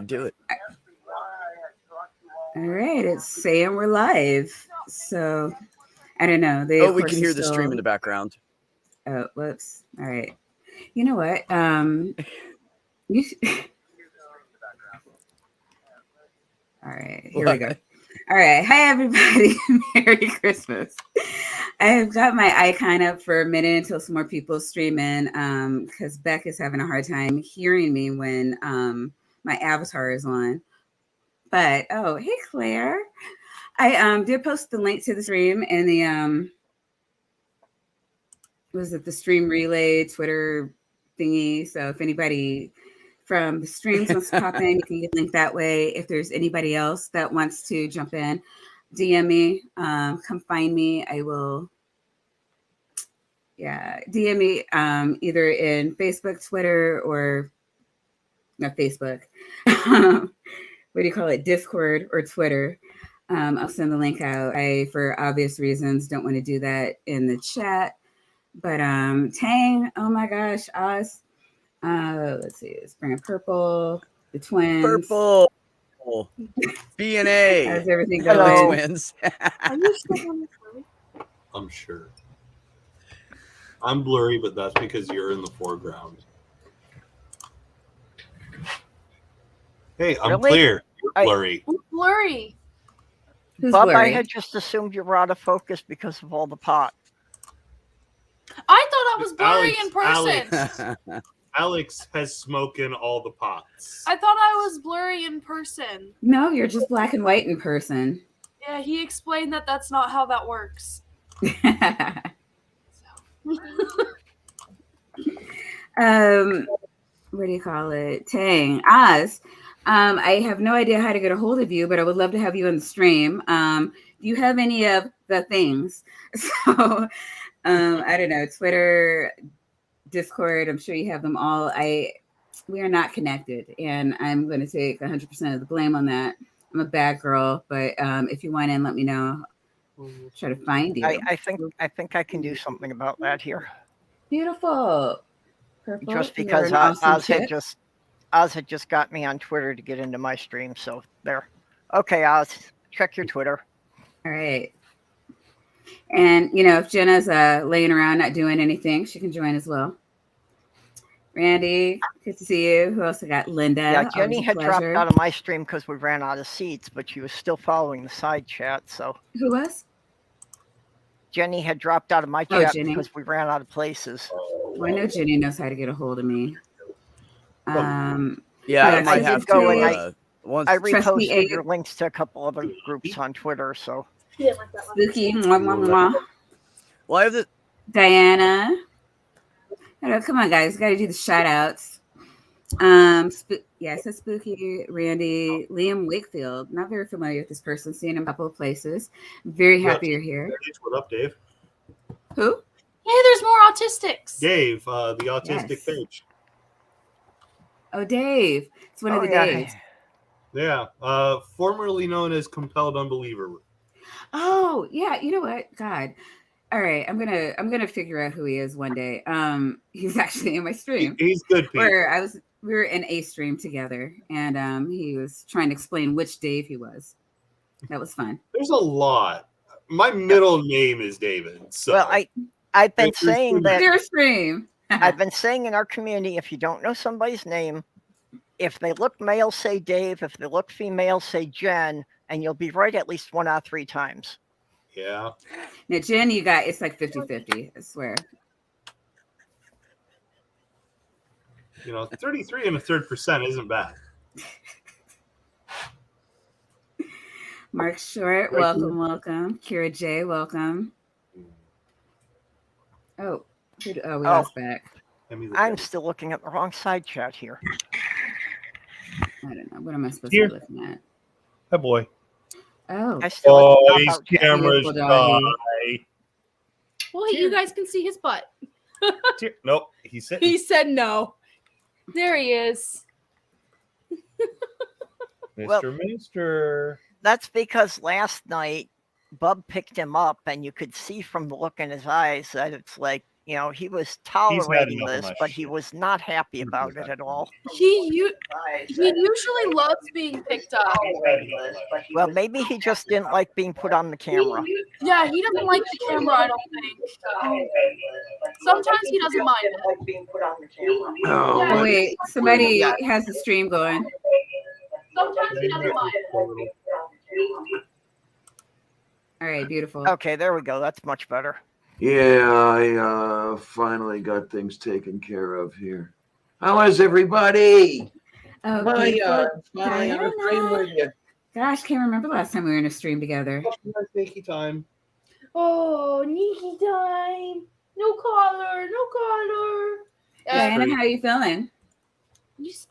Do it. All right, it's saying we're live. So I don't know. They Oh, of we course can are hear the stream still. in the background. Oh, whoops. All right. You know what? You. All right. Here we go. What? All right. Hi everybody. Merry Christmas. I've got my icon up for a minute until some more people stream in. Because Beck is having a hard time hearing me when my avatar is on. But oh, hey Claire. I did post the link to the stream in the was it the stream relay Twitter thingy. So if anybody from the streams wants to pop in, you can get linked that way. If there's anybody else that wants to jump in, DM me. Come find me. I will. Yeah, DM me either in Facebook, Twitter, or not Facebook. What do you call it? Discord or Twitter. I'll send the link out. I, for obvious reasons, don't want to do that in the chat. But Tang, oh my gosh, Oz. Let's see, Spring and Purple, the twins. Purple. B&A. How's everything Hello, going? twins. Are you still on the phone? I'm sure. I'm blurry, but that's because you're in the foreground. Hey, I'm Really? clear. You're blurry. Who's blurry? Who's Bob, blurry? I had just assumed you were out of focus because of all the pot. I thought I was blurry in Alex. person. Alex has smoking all the pots. I thought I was blurry in person. No, you're just black and white in person. Yeah, he explained that that's not how that works. What do you call it? Tang, Oz. I have no idea how to get a hold of you, but I would love to have you on the stream. Do you have any of the things? So, I don't know, Twitter, Discord. I'm sure you have them all. We are not connected, and I'm going to take 100% of the blame on that. I'm a bad girl, but if you want in, let me know. Try to find you. I think I can do something about that here. Beautiful. Purple, Just you are because an awesome Oz had just got me on Twitter to get into my stream, so there. Okay, Oz, check your Twitter. All right. And if Jenna's laying around not doing anything, she can join as well. Randy, good to see you. Who else I got? Linda. Yeah, Jenny always a had dropped pleasure. out of my stream because we ran out of seats, but she was still following the side chat. So Who was? Jenny had dropped out of my Oh, chat Jenny. because we ran out of places. Well, I know Jenny knows how to get a hold of me. Yeah, I Yeah, might I have did to. go and Once I Trustee reposted A. your links to a couple other groups on Twitter. So He didn't like that one. Spooky. Mwah, mwah, mwah. well, I have the Diana. Hello, come on, guys. Got to do the shout outs. So Spooky, Randy, Liam Wakefield. Not very familiar with this person. Seen him a couple of places. Very happy you're here. What up, Dave? Who? Hey, there's more autistics. Dave, the autistic Yes. page. Oh, Dave. It's one of the yeah. Daves. Yeah, formerly known as Compelled Unbeliever. Oh, yeah. You know what? God. All right, I'm gonna figure out who he is one day. He's actually in my stream. He's good, people. Where we were in a stream together, and he was trying to explain which Dave he was. That was fun. There's a lot. My middle name is David. So. Well, I've been saying that. Your stream. I've been saying in our community, if you don't know somebody's name, if they look male, say Dave. If they look female, say Jen, and you'll be right at least 1 out of 3 times. Yeah. Now, Jen, it's like 50-50, I swear. 33 and a third % isn't bad. Mark Short, welcome. Kira J, welcome. Oh, we lost back. I'm still looking at the wrong side chat here. I don't know. What am I supposed to be looking at? Hi, boy. Oh. He's camera's guy. Well, you guys can see his butt. Nope, he said. He said no. There he is. Mr. That's because last night Bub picked him up, and you could see from the look in his eyes that it's like you know, he was had tolerating enough of this, my but he shit. was not happy about it at all. He usually loves being picked up. Well, maybe he just didn't like being put on the camera. Yeah, he doesn't like the camera, I don't think. Sometimes he doesn't mind it. Oh wait, somebody has the stream going. Sometimes he doesn't mind it. All right, beautiful. Okay, there we go. That's much better. Yeah, I finally got things taken care of here. How is everybody? Oh, My, beautiful. finally on a stream with you. Gosh, can't remember last time we were in a stream together. Sneaky time. Oh, Nikki time. No collar, no collar. Diana, how are you feeling? You s-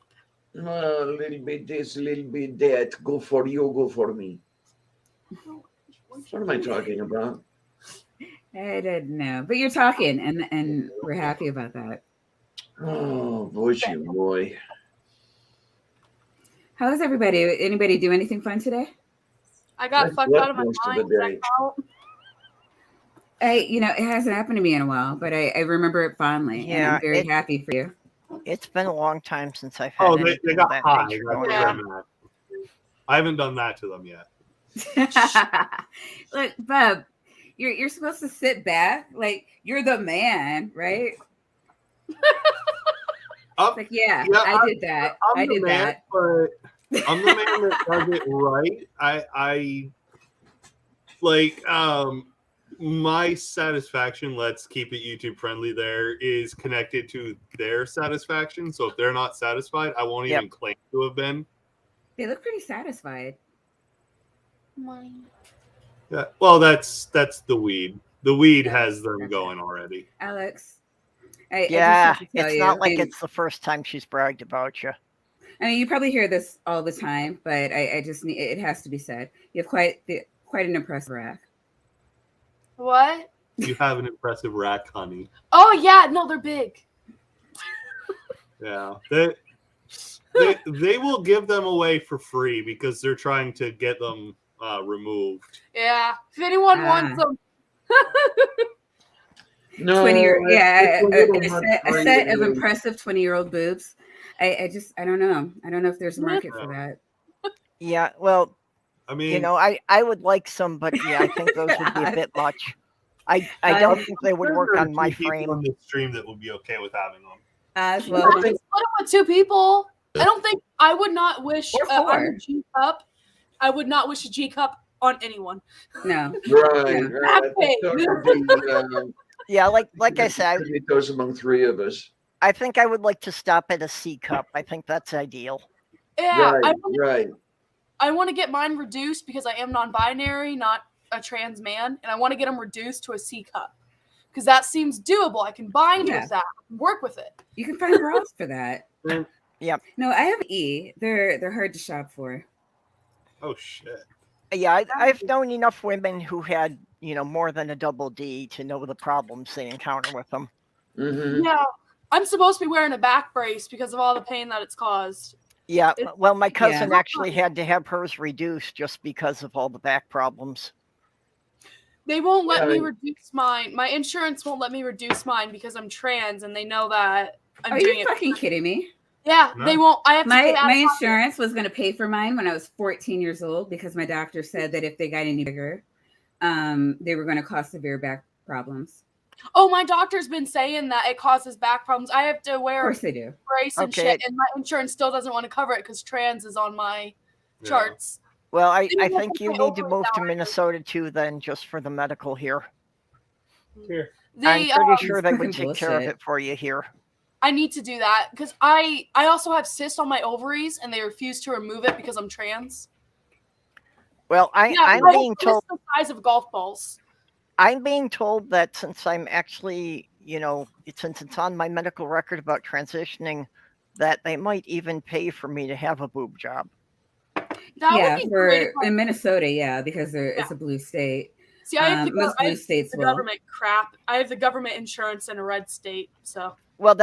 A little bit this, a little bit that. Go for you, go for me. What am I talking about? I didn't know, but you're talking, and we're happy about that. Oh, bushy boy. How is everybody? Anybody do anything fun today? I got I fucked slept out of my most of mind. the Does that day. count? It hasn't happened to me in a while, but I remember it fondly, and Yeah, I'm very happy for you. It's been a long time since I've had Oh, anything they of got that high. nature That's going where Yeah. on. I'm at. I haven't done that to them yet. Look, Bub, you're supposed to sit back, like you're the man, right? Up, Like, yeah, Yeah, I did that. I the did man, that. but I'm the man that does it right. I like my satisfaction, let's keep it YouTube friendly there, is connected to their satisfaction. So if they're not satisfied, I won't Yep. even claim to have been. They look pretty satisfied. Mine. Yeah. Well, that's the weed. The weed has them going already. Alex, I Yeah, just have to tell it's you, not like and- it's the first time she's bragged about you. I mean, you probably hear this all the time, but I just need it has to be said. You have quite an impressive rack. What? You have an impressive rack, honey. Oh yeah, no, they're big. Yeah. They will give them away for free because they're trying to get them removed. Yeah. If anyone wants them. No, 20-year, yeah, it's a little a much set for of you. impressive 20-year-old boobs. I don't know. I don't know if there's a market for that. Yeah, well, I mean, you know, I would like some, but yeah, I think those would be a bit much. I don't think they would work on my frame. on this stream that would be okay with having them. As You well. can split it with two people. I don't think I would not wish Or on four. a G cup. I would not wish a G cup on anyone. No. Right, Yeah. right. Okay. That would be, Yeah, like I said, it goes among three of us. I think I would like to stop at a C cup. I think that's ideal. Yeah, Right, right. I want to get mine reduced because I am non-binary, not a trans man, and I want to get them reduced to a C cup because that seems doable. I can bind Yeah. with that, work with it. You can find bras for that. Yep. No, I have E. They're hard to shop for. Oh shit. Yeah, I've known enough women who had, you know, more than a double D to know the problems they encounter with them. Mm-hmm. Yeah, I'm supposed to be wearing a back brace because of all the pain that it's caused. Yeah, It's- well, my cousin Yeah. actually had to have hers reduced just because of all the back problems. They won't let me Yeah. reduce mine. My insurance won't let me reduce mine because I'm trans, and they know that I'm Are doing you it. fucking kidding me? Yeah, No. they won't. I have to pay out My of pocket. insurance was going to pay for mine when I was 14 years old because my doctor said that if they got any bigger, they were going to cause severe back problems. Oh, my doctor's been saying that it causes back problems. I have to Of wear a course they do. brace and Okay. shit, and my insurance still doesn't want to cover it because trans is on my Yeah. charts. Well, I Maybe we'll think put you my need to ovaries move out to right Minnesota too, then, just for the medical here. Here. They, I'm pretty sure It's they fucking would take care of bullshit. it for you here. I need to do that because I also have cysts on my ovaries, and they refuse to remove it because I'm trans. Well, I'm Yeah, being it's told the size of golf balls. I'm being told that since I'm actually, you know, since it's on my medical record about transitioning, that they might even pay for me to have a boob job. That Yeah, would be great. for in Minnesota, yeah, because it's a blue state. See, I have, Most I blue have states the will. government crap. I have the government insurance in a red state, so Well,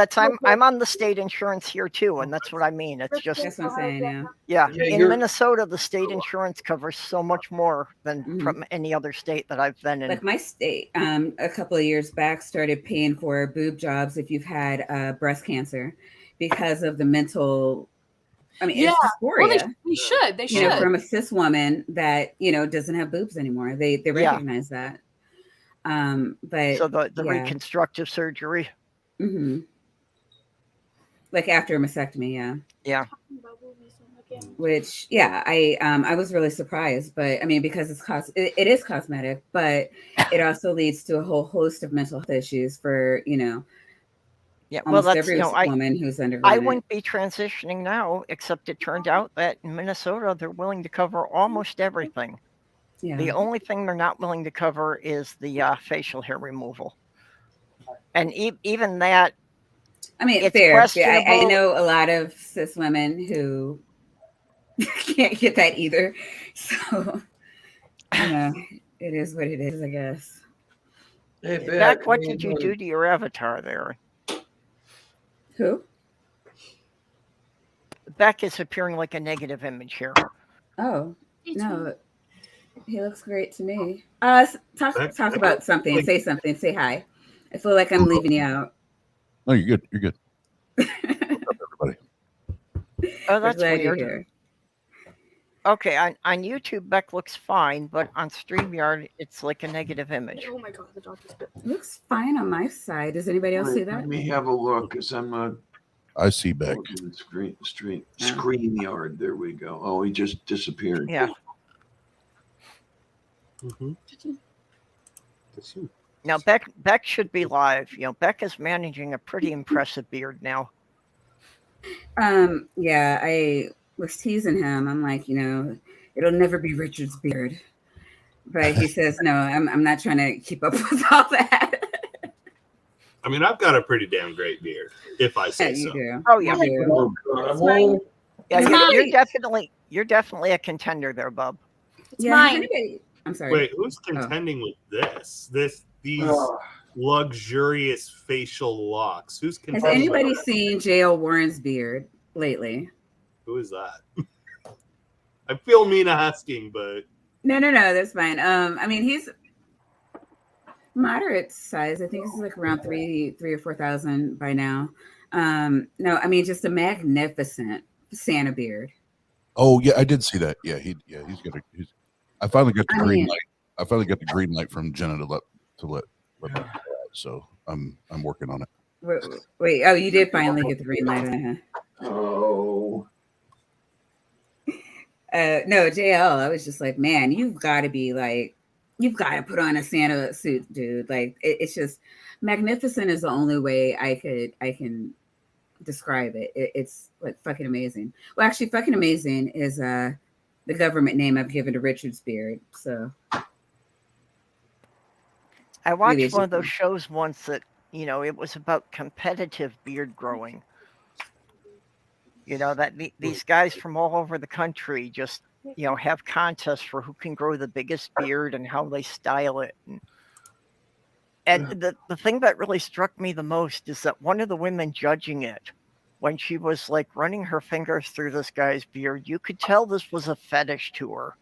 I'm on the state insurance here too, and that's what I mean. It's just That's what I'm saying. Yeah. yeah. Yeah, In you're- Minnesota, the state insurance covers so much more than Mhm. from any other state that I've been in. Like my state, a couple of years back, started paying for boob jobs if you've had breast cancer because of the mental. I mean, Yeah. it's Well, dysphoria. they should. They You should. know, from a cis woman that doesn't have boobs anymore. They Yeah. recognize that. But So the yeah. reconstructive surgery. Mhm. Like after a mastectomy, yeah. Yeah. Which I was really surprised, but I mean because it is cosmetic, but it also leads to a whole host of mental health issues for Yeah. Well, almost that's every woman who's I undergone it. wouldn't be transitioning now, except it turned out that in Minnesota they're willing to cover almost everything. Yeah. The only thing they're not willing to cover is the facial hair removal, and even that. I mean, it's fair. I questionable. know a lot of cis women who can't get that either. So, it is what it is, I guess. Hey, Beck, what did you do to your avatar there? Who? Beck is appearing like a negative image here. Oh, no. He looks great to me. Talk about something. Say something. Say hi. I feel like I'm leaving you out. No, you're good. You're good. Everybody. Oh, that's glad you're weird. here. Okay, on YouTube, Beck looks fine, but on StreamYard, it's like a negative image. Oh my god, the dog just bit. It looks fine on my side. Does anybody else see that? Let me have a look, because I'm not I see Beck. looking at screen yard. There we go. Oh, he just disappeared. Yeah. Mhm. Now, Beck should be live. Beck is managing a pretty impressive beard now. Yeah, I was teasing him. I'm like, it'll never be Richard's beard. But he says, no, I'm not trying to keep up with all that. I mean, I've got a pretty damn great beard, if I Yeah, say you so. do. Oh yeah, You do. Oh, God, I'm mine. old. yeah. It's You're definitely a contender there, Bub. It's Yeah, has mine. anybody- I'm sorry. Wait, who's contending with these Oh, luxurious facial locks? Who's Has contending? anybody seen J.L. Warren's beard lately? Who is that? I feel mean asking, but No, that's fine. I mean, he's moderate size. I think he's like around 3 or 4,000 by now. No, I mean just a magnificent Santa beard. Oh yeah, I did see that. Yeah, he's got I finally got the I green mean- light. I finally got the green light from Jenna to let Beck know that. So I'm working on it. Wait, oh, you did finally get the green light on, huh? oh. No, JL, I was just like, man, you've got to put on a Santa suit, dude. Like, it's just magnificent is the only way I can describe it. It's like fucking amazing. Well, actually, fucking amazing is the government name I've given to Richard's beard. So I watched it's one of just- those shows once that it was about competitive beard growing. That these guys from all over the country just have contests for who can grow the biggest beard and how they style it. And the thing that really struck me the most is that one of the women judging it, when she was like running her fingers through this guy's beard, you could tell this was a fetish to her.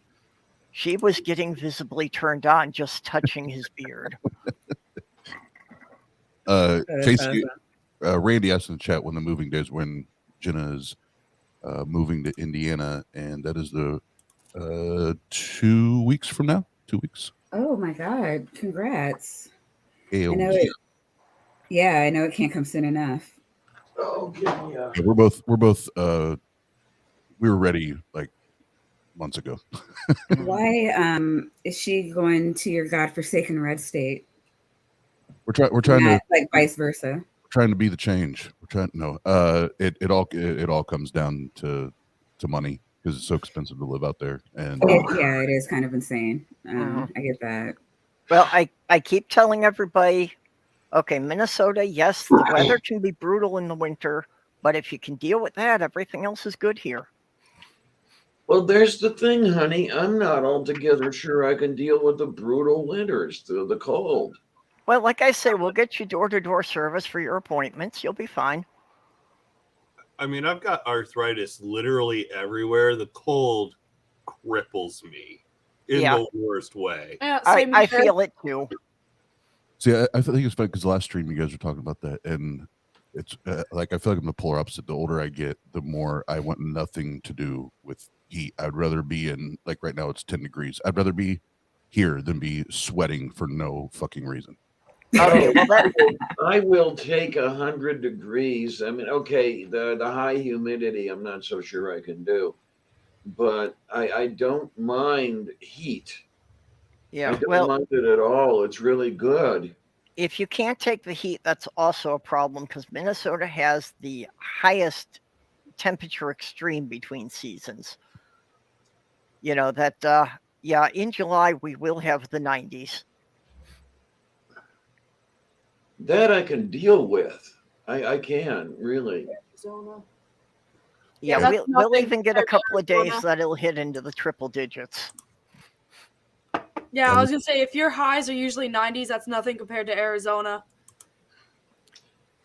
She was getting visibly turned on just touching his beard. Casey, Randy asked in the chat when the moving days when Jenna is moving to Indiana, and that is the 2 weeks from now. 2 weeks. oh my God, congrats. AOG. I know it. Yeah, I know it can't come soon enough. Oh, give me a. Yeah, we're both we were ready like months ago. Why is she going to your godforsaken red state? We're trying to Not like vice versa. trying to be the change. We're trying it all comes down to money because it's so expensive to live out there. And Yeah, it is kind of insane. I get that. Well, I keep telling everybody, okay, Minnesota, yes, the weather can be brutal in the winter, but if you can deal with that, everything else is good here. Well, there's the thing, honey. I'm not altogether sure I can deal with the brutal winters, the cold. Well, like I say, we'll get you door-to-door service for your appointments. You'll be fine. I mean, I've got arthritis literally everywhere. The cold cripples me in Yeah. the worst way. Yeah, I same here. feel it too. See, I think it's funny because last stream you guys were talking about that, and it's like I feel like I'm the polar opposite. The older I get, the more I want nothing to do with heat. I'd rather be in, like right now it's 10 degrees. I'd rather be here than be sweating for no fucking reason. Okay, well that I will take 100 degrees. I mean, okay, the high humidity, I'm not so sure I can do, but I don't mind heat. I yeah. don't Well, mind it at all. It's really good. if you can't take the heat, that's also a problem because Minnesota has the highest temperature extreme between seasons. You know that yeah, in July we will have the 90s. That I can deal with. I can, really. Arizona. Yeah, that's we'll nothing even get a compared to couple of days Arizona. that it'll hit into the triple digits. Yeah, I was gonna say if your highs are usually 90s, that's nothing compared to Arizona.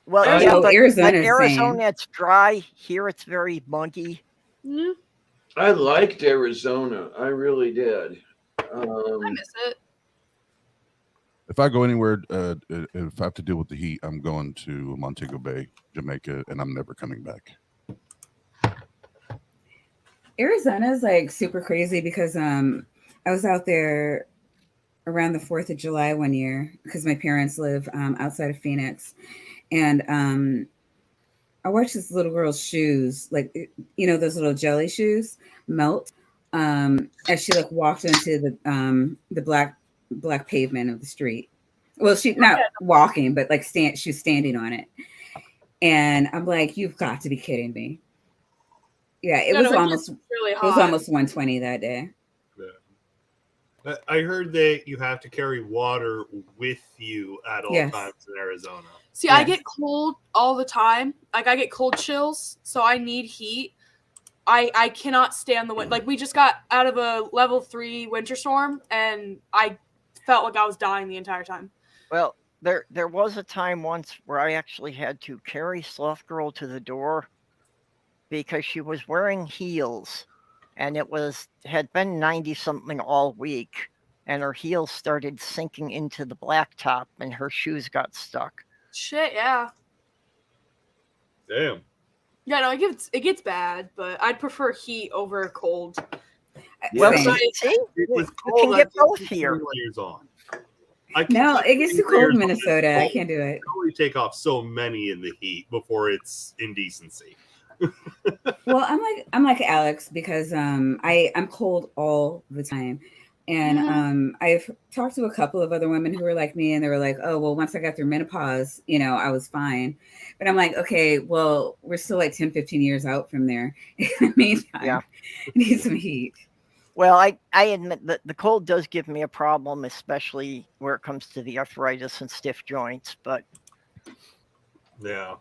Well, Oh, yeah, but Arizona's Arizona, same. it's dry. Here, it's very muggy. Mm, I liked Arizona. I really did. I miss it. If I go anywhere, if I have to deal with the heat, I'm going to Montego Bay, Jamaica, and I'm never coming back. Arizona is like super crazy because I was out there around the 4th of July one year because my parents live outside of Phoenix, and I watched this little girl's shoes, like you know those little jelly shoes, melt as she like walked into the black pavement of the street. Well, she not walking, but like she was standing on it, and I'm like, you've got to be kidding me. Yeah, it was almost really it was hot. almost 120 that day. Yeah. I heard that you have to carry water with you at all Yes. times in Arizona. See, I Yes. get cold all the time. Like I get cold chills, so I need heat. I cannot stand the wind. Like we just got out of a level 3 winter storm, and I felt like I was dying the entire time. Well, there was a time once where I actually had to carry Sloth Girl to the door because she was wearing heels, and it had been 90 something all week, and her heels started sinking into the blacktop, and her shoes got stuck. Shit, yeah. Damn. Yeah, no, it gets bad, but I'd prefer heat over cold. Well, Same. see, With you cold, can get I both keep here. 3 layers on. I can No, keep it gets 3 too cold in layers on. Minnesota. I It's can't do it. cold. You take off so many in the heat before it's indecency. Well, I'm like Alex because I'm cold all the time. And I've talked to a couple of other women who were like me, and they were like, "Oh, well, once I got through menopause, you know, I was fine." But I'm like, "Okay, well, we're still like 10, 15 years out from there. In the meantime, Yeah. I need some heat." Well, I admit that the cold does give me a problem, especially where it comes to the arthritis and stiff joints. But Yeah.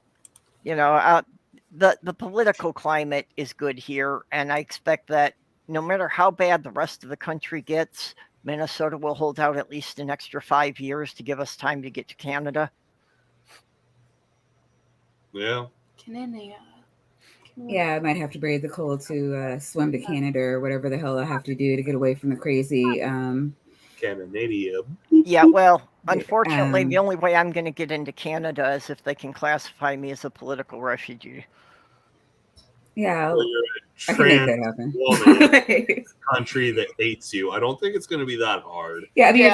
you know, the political climate is good here, and I expect that no matter how bad the rest of the country gets, Minnesota will hold out at least an extra 5 years to give us time to get to Canada. Yeah. Canada. Yeah, I might have to brave the cold to swim to Canada or whatever the hell I have to do to get away from the crazy. Canada. Yeah, well, unfortunately, the Um, only way I'm going to get into Canada is if they can classify me as a political refugee. Yeah, Or you're I a can make trans that happen. woman country that hates you. I don't think it's going to be that hard. Yeah, I mean, Yeah.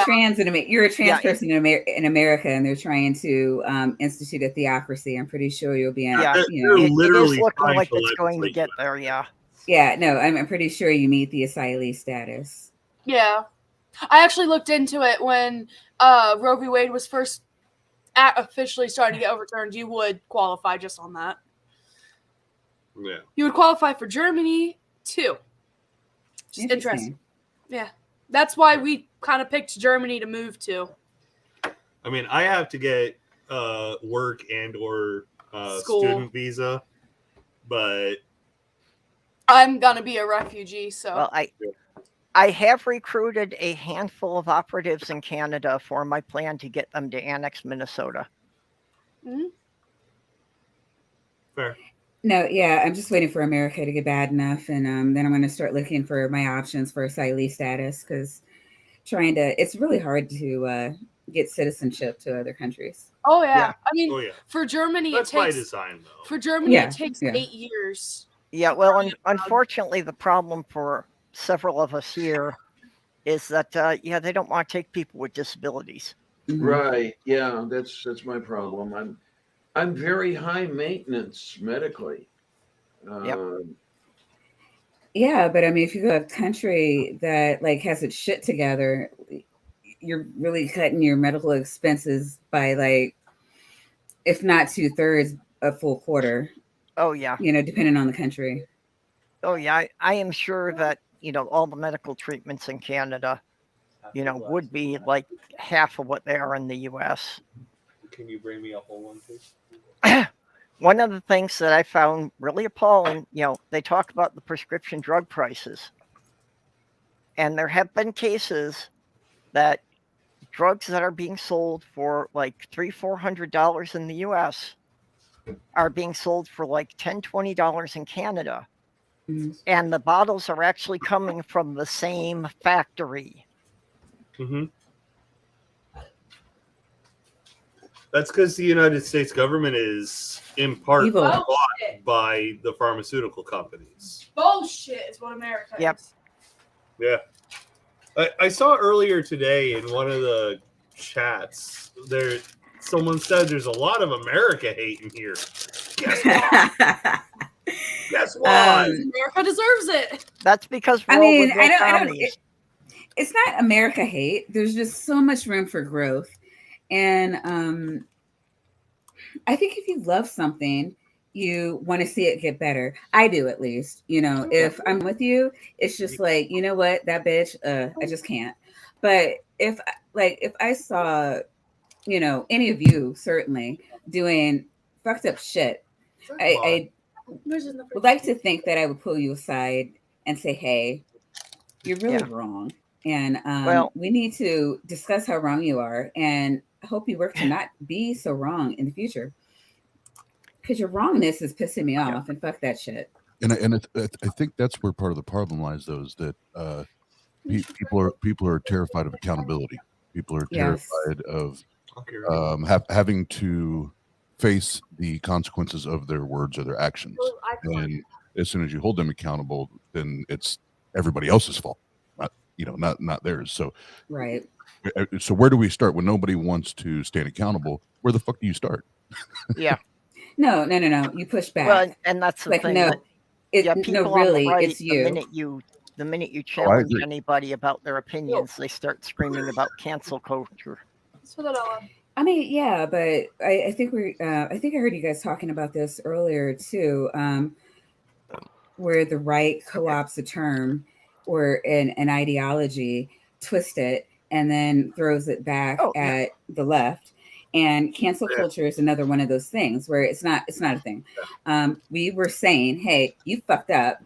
you're a trans Yeah. person in America, and they're trying to institute a theocracy. I'm pretty sure you'll be in. Yeah. You know, They're It is literally looking trying like to it's going to legislate get you. there, yeah. yeah, no, I'm pretty sure you meet the asylee status. Yeah. I actually looked into it when Roe v. Wade was first officially starting to get overturned. You would qualify just on that. Yeah. You would qualify for Germany too. Just interesting. Yeah. That's why we kind of picked Germany to move to. I mean, I have to get work and or School. student visa, but I'm going to be a refugee, so. Well, I have recruited a handful of operatives in Canada for my plan to get them to annex Minnesota. Fair. No, yeah, I'm just waiting for America to get bad enough, and then I'm going to start looking for my options for asylum status because it's really hard to get citizenship to other countries. Oh yeah. Yeah. I mean, Oh yeah. for Germany That's it by takes design though. for Germany Yeah, it takes yeah. 8 years. Yeah, well, unfortunately, the problem for several of us here is that they don't want to take people with disabilities. Mhm. Right. Yeah, that's my problem. I'm very high maintenance medically. Yeah, but I mean, if you go to a country that like has its shit together, you're really cutting your medical expenses by like, if not 2/3, a full quarter. Oh yeah. Depending on the country. Oh yeah. I am sure that all the medical treatments in Canada, would be like half of what they are in the U.S. Can you bring me a whole one, please? One of the things that I found really appalling, they talk about the prescription drug prices. And there have been cases that drugs that are being sold for like $300-$400 in the US are being sold for like $10-$20 in Canada. Mhm. And the bottles are actually coming from the same factory. Mm-hmm. That's because the United States government is in part Evil. bought Bullshit. by the pharmaceutical companies. Bullshit is what America Yep. is. Yeah. I saw earlier today in one of the chats someone said there's a lot of America hate in here. Guess what? Guess what? America deserves it. That's because we're I all mean, liberal I don't. commies. It's not America hate. There's just so much room for growth, and I think if you love something, you want to see it get better. I do, at least. If I'm with you, it's just like, you know what, that bitch, I just can't. But if I saw, any of you certainly doing fucked up shit, I would like to think that I would pull you aside and say, hey, you're really wrong. And we need to discuss how wrong you are, and I hope you work to not be so wrong in the future. Because your wrongness is pissing me off, and fuck that shit. And I think that's where part of the problem lies, though, is that people are terrified of accountability. People are terrified of having to face the consequences of their words or their actions. And as soon as you hold them accountable, then it's everybody else's fault, not theirs. So right. So where do we start when nobody wants to stand accountable? Where the fuck do you start? Yeah. No. You push back. Well, and that's the thing. No, people really, on the right, it's you. The minute you challenge agree. anybody about their opinions, they start screaming about cancel culture. I mean, yeah, but I think I think I heard you guys talking about this earlier too, where the right co-opts a term or an ideology, twist it, and then throws it back at the left. And cancel culture is another one of those things where it's not a thing. We were saying, hey, you fucked up.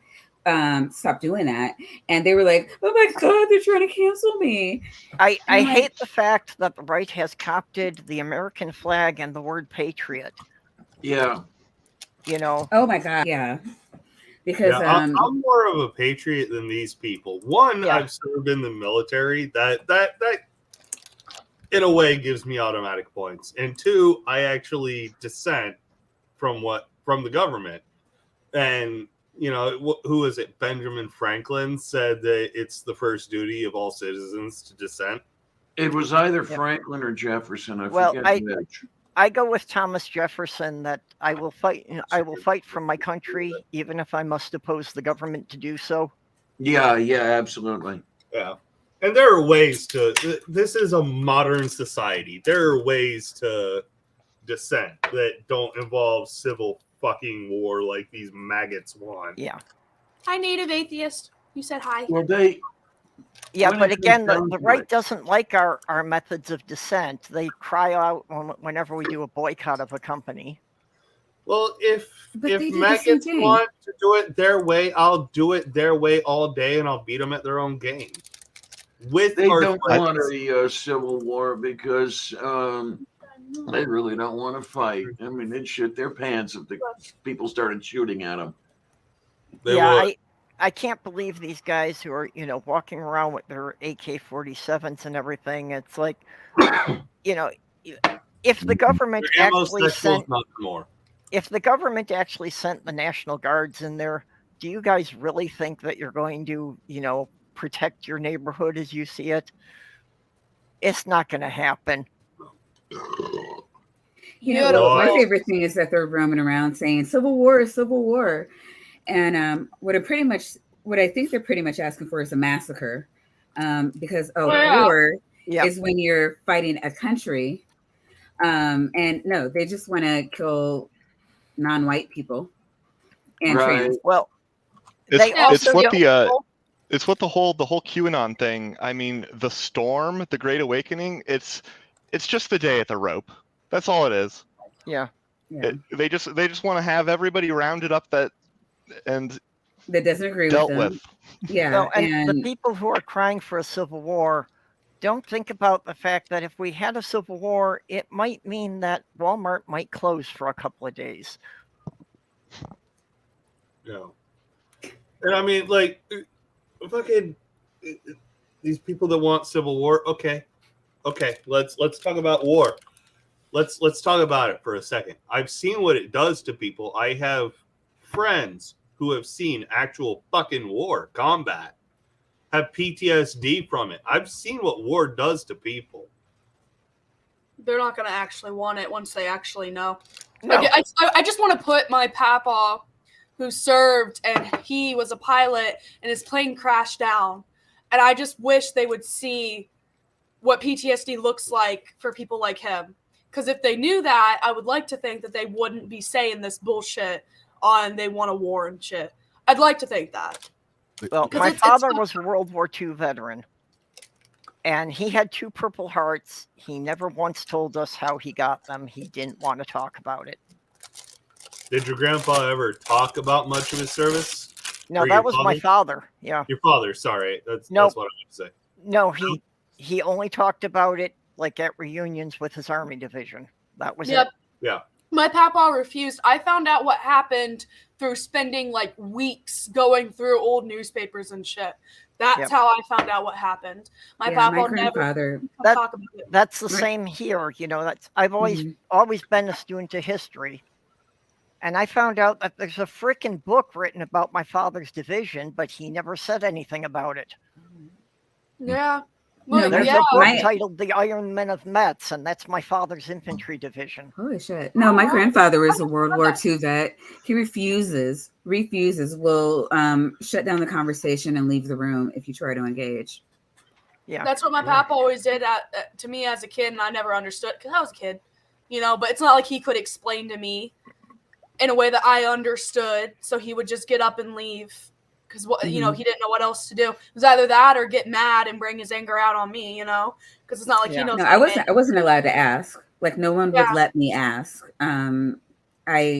Stop doing that. And they were like, oh my God, they're trying to cancel me. I hate the fact that the right has coopted the American flag and the word patriot. Yeah. Oh my God. Yeah. Because I'm more of a patriot than these people. One, I've served in the military. That in a way gives me automatic points. And two, I actually dissent from the government. And who is it? Benjamin Franklin said that it's the first duty of all citizens to dissent. It was either Franklin or Jefferson. I forget which. I go with Thomas Jefferson that I will fight. I will fight for my country, even if I must oppose the government to do so. Yeah, absolutely. Yeah. And there are ways this is a modern society. There are ways to dissent that don't involve civil fucking war like these maggots want. Yeah. Hi, native atheist. You said hi. Well, but again, the right doesn't like our methods of dissent. They cry out whenever we do a boycott of a company. Well, if But they did the same maggots thing. want to do it their way, I'll do it their way all day, and I'll beat them at their own game. With They don't arthritis. want a civil war because they really don't want to fight. I mean, they'd shit their pants if the people started shooting at them. They yeah, would. I can't believe these guys who are, walking around with their AK-47s and everything. It's like, if the government They're actually homosexuals, sent, not more. if the government actually sent the National Guards in there, do you guys really think that you're going to, protect your neighborhood as you see it? It's not going to happen. My favorite thing is that they're roaming around saying Civil War, Civil War. And what I think they're pretty much asking for is a massacre. Because war is when you're fighting a country. And no, they just want to kill non-white people and trans. Well, it's what the whole QAnon thing. I mean, the storm, the Great Awakening. It's just the day at the rope. That's all it is. Yeah. They just want to have everybody rounded up that doesn't agree dealt with them. with. Yeah, well, and the people who are crying for a civil war don't think about the fact that if we had a civil war, it might mean that Walmart might close for a couple of days. Yeah. And I mean, like, fucking these people that want civil war. Okay, let's talk about war. Let's talk about it for a second. I've seen what it does to people. I have friends who have seen actual fucking war, combat, have PTSD from it. I've seen what war does to people. They're not going to actually want it once they actually know. No. Like, I just want to put my papa, who served, and he was a pilot, and his plane crashed down. And I just wish they would see what PTSD looks like for people like him. Because if they knew that, I would like to think that they wouldn't be saying this bullshit on they want a war and shit. I'd like to think that. Well, my father was a World War II veteran, and he had 2 Purple Hearts. He never once told us how he got them. He didn't want to talk about it. Did your grandpa ever talk about much of his service? No, that was my father. Yeah. Your father, sorry. That's what I was to say. No, he only talked about it like at reunions with his army division. That was it. Yeah. My papa refused. I found out what happened through spending like weeks going through old newspapers and shit. That's how I found out what happened. My papa never talk about it. That's the same here. I've always been a student of history. And I found out that there's a freaking book written about my father's division, but he never said anything about it. Yeah. Well, there's a book titled The Iron Men of Metz, and that's my father's infantry division. Holy shit. No, my grandfather was a World War II vet. He refuses, will shut down the conversation and leave the room if you try to engage. Yeah. That's what my papa always did to me as a kid, and I never understood because I was a kid, but it's not like he could explain to me in a way that I understood. So he would just get up and leave. Because he didn't know what else to do. It was either that or get mad and bring his anger out on me, because it's not like he knows. No, I wasn't allowed to ask. Like no one would let me ask. I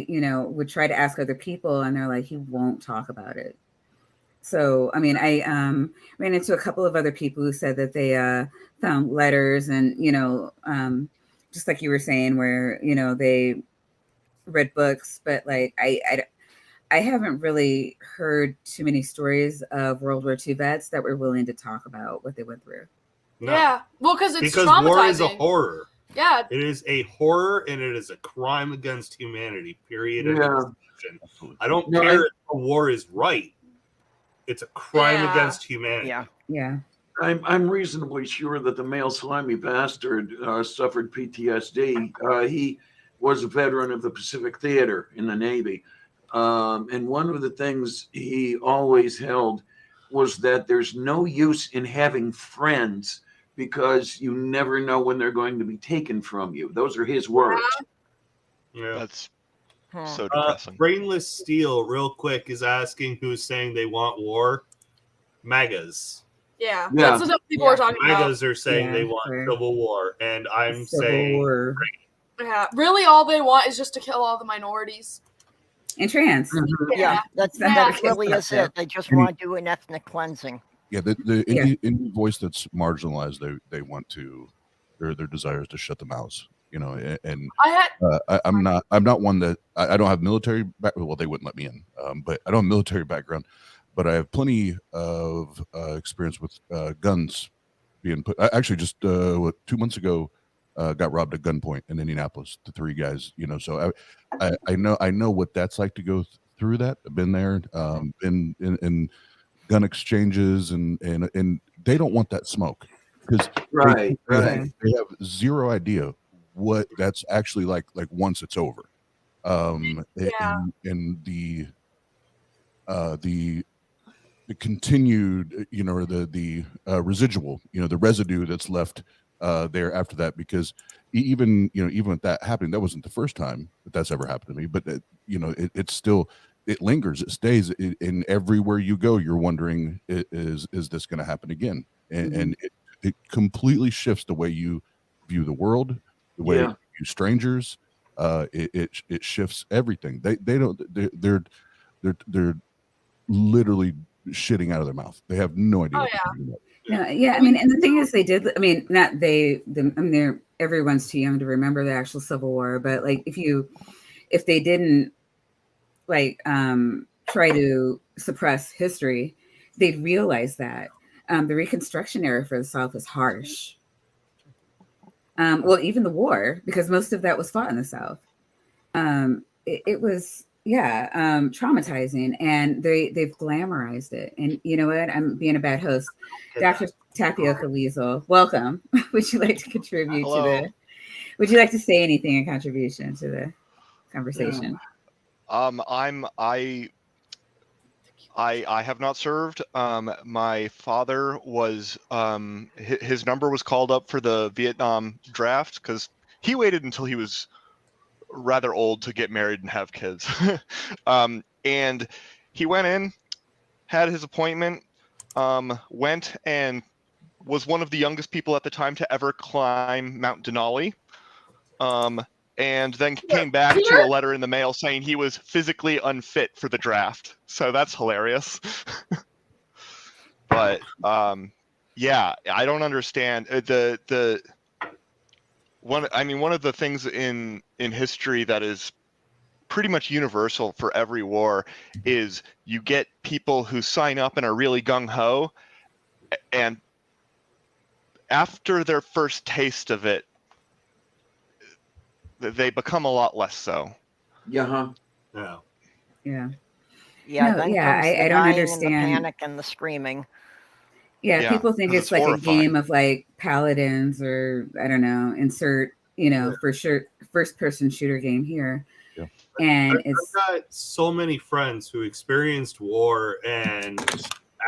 would try to ask other people, and they're like, he won't talk about it. So I mean, I ran into a couple of other people who said that they found letters, and just like you were saying, where they read books, but like I haven't really heard too many stories of World War II vets that were willing to talk about what they went through. No. Yeah, well, because war is a horror. Yeah, it is a horror, and it is a crime against humanity. Period. Yeah. I don't care if a war is right. It's a crime against humanity. Yeah. I'm reasonably sure that the male slimy bastard suffered PTSD. He was a veteran of the Pacific Theater in the Navy. And one of the things he always held was that there's no use in having friends because you never know when they're going to be taken from you. Those are his words. Yeah. That's so depressing. Brainless Steel, real quick, is asking who's saying they want war. MAGAs. Yeah. That's what people are talking about. MAGAs are saying they want civil war, and I'm saying war. Yeah, really, all they want is just to kill all the minorities. And trans. Yeah, that Yeah. really is it. They just want to do an ethnic cleansing. Yeah, the any voice that's marginalized, they want to, their desire is to shut the mouths. You know, and I'm not one that I don't have military well, they wouldn't let me in, but I don't have military background, but I have plenty of experience with guns being put. I actually just 2 months ago got robbed at gunpoint in Indianapolis. The 3 guys, you know, so I know what that's like to go through that. I've been there, been in gun exchanges, and they don't want that smoke because Right. they have zero idea what that's actually like once it's over. And the continued, you know, or the residual, you know, the residue that's left there after that, because even with that happening, that wasn't the first time that's ever happened to me, but you know, it's still, it lingers, it stays in everywhere you go. You're wondering, is this going to happen again? And it completely shifts the way you view the world, the way you view strangers. It shifts everything. They're literally shitting out of their mouth. They have no idea. Oh, what yeah. they're doing. No, yeah, I mean, and the thing is, they did. I mean, not they. I mean, everyone's too young to remember the actual Civil War. But like, if they didn't like try to suppress history, they'd realize that the Reconstruction era for the South was harsh. Well, even the war, because most of that was fought in the South. It was. Yeah, traumatizing, and they've glamorized it. And you know what? I'm being a bad host. Dr. Tapioca Weasel, welcome. Would you like to contribute Hello. to the? Would you like to say anything in contribution to the conversation? I have not served. My father was his number was called up for the Vietnam draft because he waited until he was rather old to get married and have kids. And he went in, had his appointment, went and was one of the youngest people at the time to ever climb Mount Denali. And then came back to a letter in the mail saying he was physically unfit for the draft. So that's hilarious. But yeah, I don't understand one of the things in history that is pretty much universal for every war is you get people who sign up and are really gung-ho, and after their first taste of it, they become a lot less so. Yeah. Yeah. Yeah, No, then yeah, comes the I don't dying understand. and the panic and the screaming. Yeah, people think 'cause it's like horrifying. a game of like Paladins, or I don't know, insert, you know, for sure, first person shooter game here. Yeah. And I've got so many friends who experienced war, and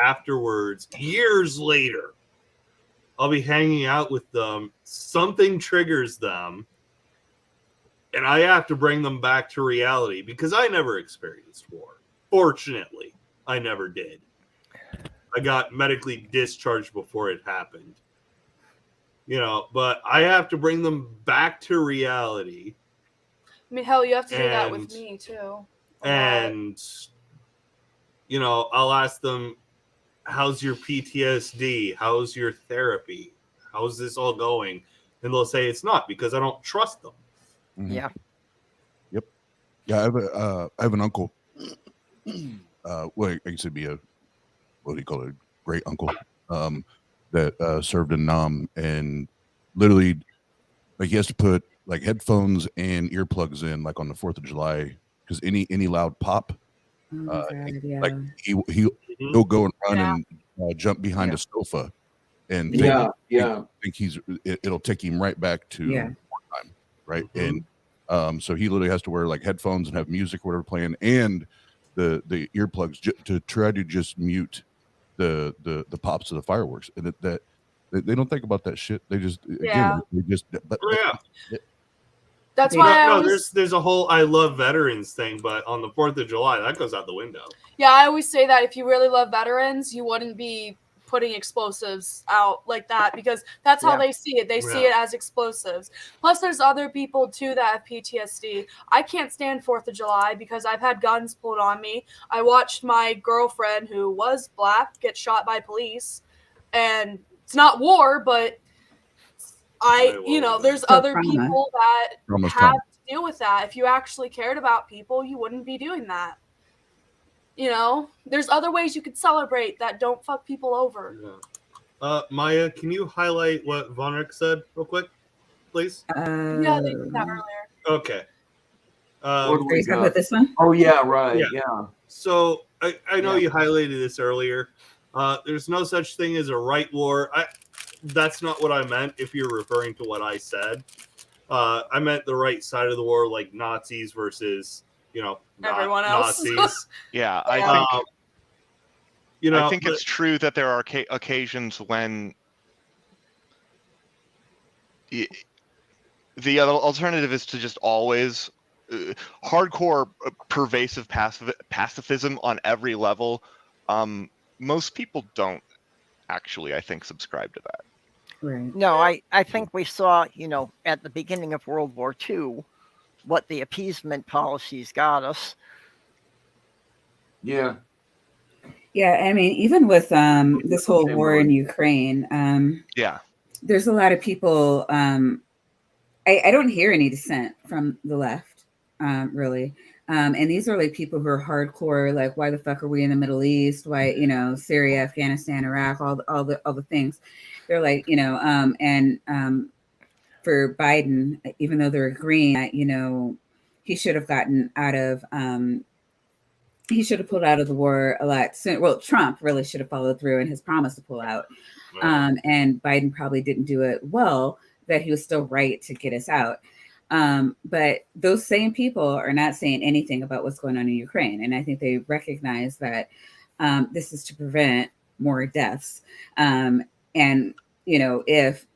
afterwards, years later, I'll be hanging out with them. Something triggers them, and I have to bring them back to reality because I never experienced war. Fortunately, I never did. I got medically discharged before it happened. You know, but I have to bring them back to reality. I mean, hell, you have to do that And- with me too. And, you know, I'll ask them, how's your PTSD? How's your therapy? How's this all going? And they'll say it's not, because I don't trust them. Mhm. Yeah. Yep. Yeah, I have an uncle. Well, I guess it'd be a, what do you call it, great uncle, that served in Nam, and literally, like, he has to put like headphones and earplugs in, like on the 4th of July, because any loud pop, oh my God, yeah. like he'll go and run and jump behind Yeah. a sofa, and think it'll take him right back to wartime, right? Mhm. And so he literally has to wear like headphones and have music or whatever playing, and the earplugs to try to just mute the pops of the fireworks, and that they don't think about that shit. They just Yeah. but Oh, yeah. That's Yeah. why I No, always, there's a whole I love veterans thing, but on the 4th of July, that goes out the window. yeah, I always say that if you really love veterans, you wouldn't be putting explosives out like that, because that's how Yeah. they see it. They see Yeah. it as explosives. Plus, there's other people too that have PTSD. I can't stand 4th of July because I've had guns pulled on me. I watched my girlfriend, who was black, get shot by police, and it's not war, but there's Still other trauma. people that Trauma's have trauma. to deal with that. If you actually cared about people, you wouldn't be doing that. There's other ways you could celebrate that don't fuck people over. Yeah. Maya, can you highlight what Vonrick said real quick, please? Yeah, they did that earlier. Okay. What do Are we you talking got? about this one? Oh yeah, right. Yeah. Yeah. So I know Yeah. you highlighted this earlier. There's no such thing as a right war. That's not what I meant. If you're referring to what I said, I meant the right side of the war, like Nazis versus not Everyone else. Nazis. Yeah, I think I think but- it's true that there are occasions when the other alternative is to just always hardcore pervasive pacifism on every level. Most people don't actually, I think, subscribe to that. Right. No, I think we saw, at the beginning of World War II, what the appeasement policies got us. Yeah. Yeah, I mean, even with this whole Okay, war Molly. in Ukraine, Yeah. there's a lot of people. I don't hear any dissent from the left, really. And these are like people who are hardcore, like, why the fuck are we in the Middle East? Why, Syria, Afghanistan, Iraq, all the things. They're like, for Biden, even though they're agreeing that, he should have gotten out of. He should have pulled out of the war a lot sooner. Well, Trump really should have followed through in his promise to pull out. And Biden probably didn't do it well, that he was still right to get us out. But those same people are not saying anything about what's going on in Ukraine. And I think they recognize that this is to prevent more deaths. And, if,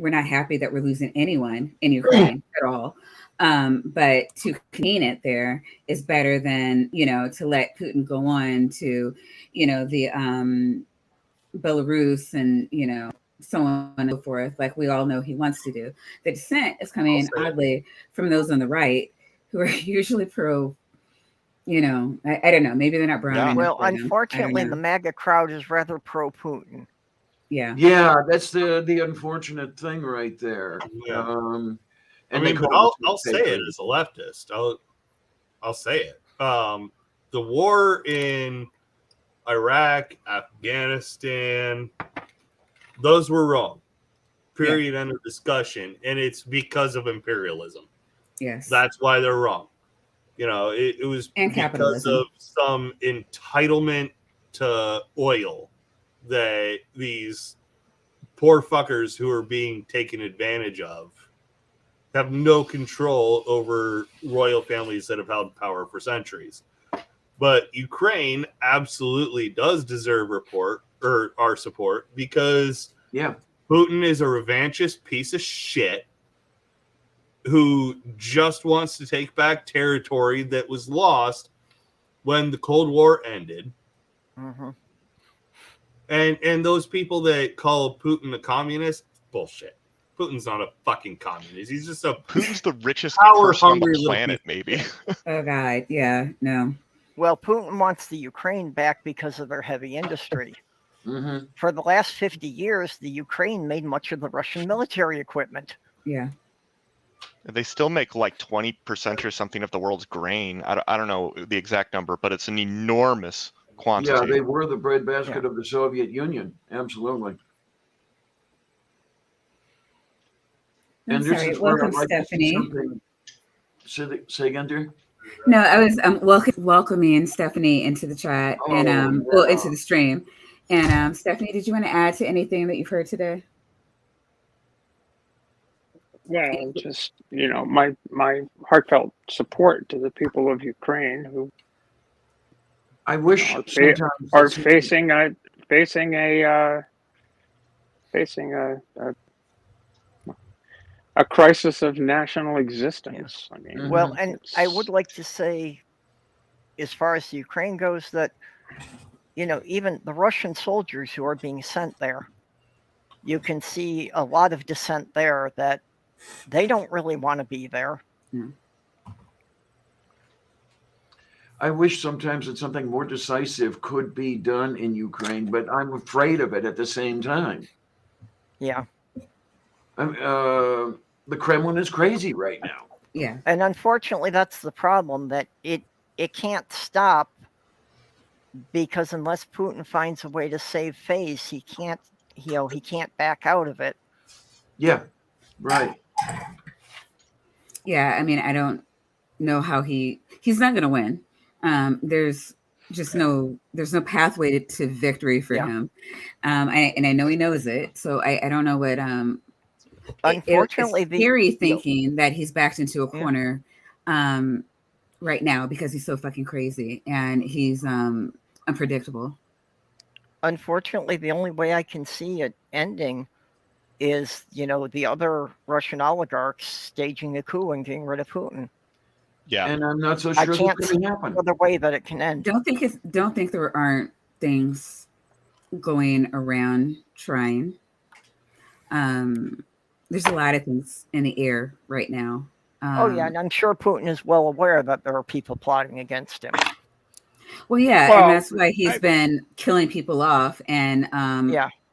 we're not happy that we're losing anyone in Ukraine at all. But to contain it there is better than, to let Putin go on to, the Belarus and, so on and so forth, like we all know he wants to do. The dissent is coming oddly from those on the right who are usually pro, I don't know, maybe they're not brown. Yeah. enough Well, for them. I don't unfortunately, know. the MAGA crowd is rather pro-Putin. Yeah. Yeah, that's the unfortunate thing right there. Yeah. And I they mean, but call I'll say it as a leftist. I'll say it. The war in Iraq, Afghanistan, those were wrong. Period. End of discussion. And it's because of imperialism. Yes. That's why they're wrong. It was And because capitalism. of some entitlement to oil that these poor fuckers who are being taken advantage of have no control over royal families that have held power for centuries. But Ukraine absolutely does deserve our support, because Yeah. Putin is a revanchist piece of shit who just wants to take back territory that was lost when the Cold War ended. Mhm. And those people that call Putin a communist, bullshit. Putin's not a fucking communist. He's just a Putin's the richest Power person on the hungry little planet, maybe. Oh God. Yeah. No. Well, Putin wants the Ukraine back because of their heavy industry. Mm-hmm. For the last 50 years, the Ukraine made much of the Russian military equipment. Yeah. They still make like 20% or something of the world's grain. I don't know the exact number, but it's an enormous quantity. Yeah, they were the breadbasket of the Soviet Union. Absolutely. I'm this sorry. is where Welcome, I'd like to see Stephanie. something- Say again, dear. No, I was welcoming Stephanie into the chat and into the stream. And Stephanie, did you want to add to anything that you've heard today? Well, just my heartfelt support to the people of Ukraine who I wish are sometimes facing a crisis of national existence. I mean, Well, and I it's- would like to say, as far as Ukraine goes, that even the Russian soldiers who are being sent there, you can see a lot of dissent there that they don't really want to be there. I wish sometimes that something more decisive could be done in Ukraine, but I'm afraid of it at the same time. Yeah. The Kremlin is crazy right now. Yeah. And unfortunately, that's the problem, that it can't stop, because unless Putin finds a way to save face, he can't back out of it. Yeah, right. Yeah, I mean, I don't know how he's not going to win. There's just there's no pathway to victory for him. I know he knows it. So I don't know what, unfortunately, it's scary thinking that he's backed into a corner, right now, because he's so fucking crazy and he's, unpredictable. Unfortunately, the only way I can see it ending is, the other Russian oligarchs staging a coup and getting rid of Putin. Yeah. And I'm not so I sure can't that's see going to happen. another way that it can end. Don't think there aren't things going around trying. There's a lot of things in the air right now. And I'm sure Putin is well aware that there are people plotting against him. Well, yeah, and that's why he's been killing people off and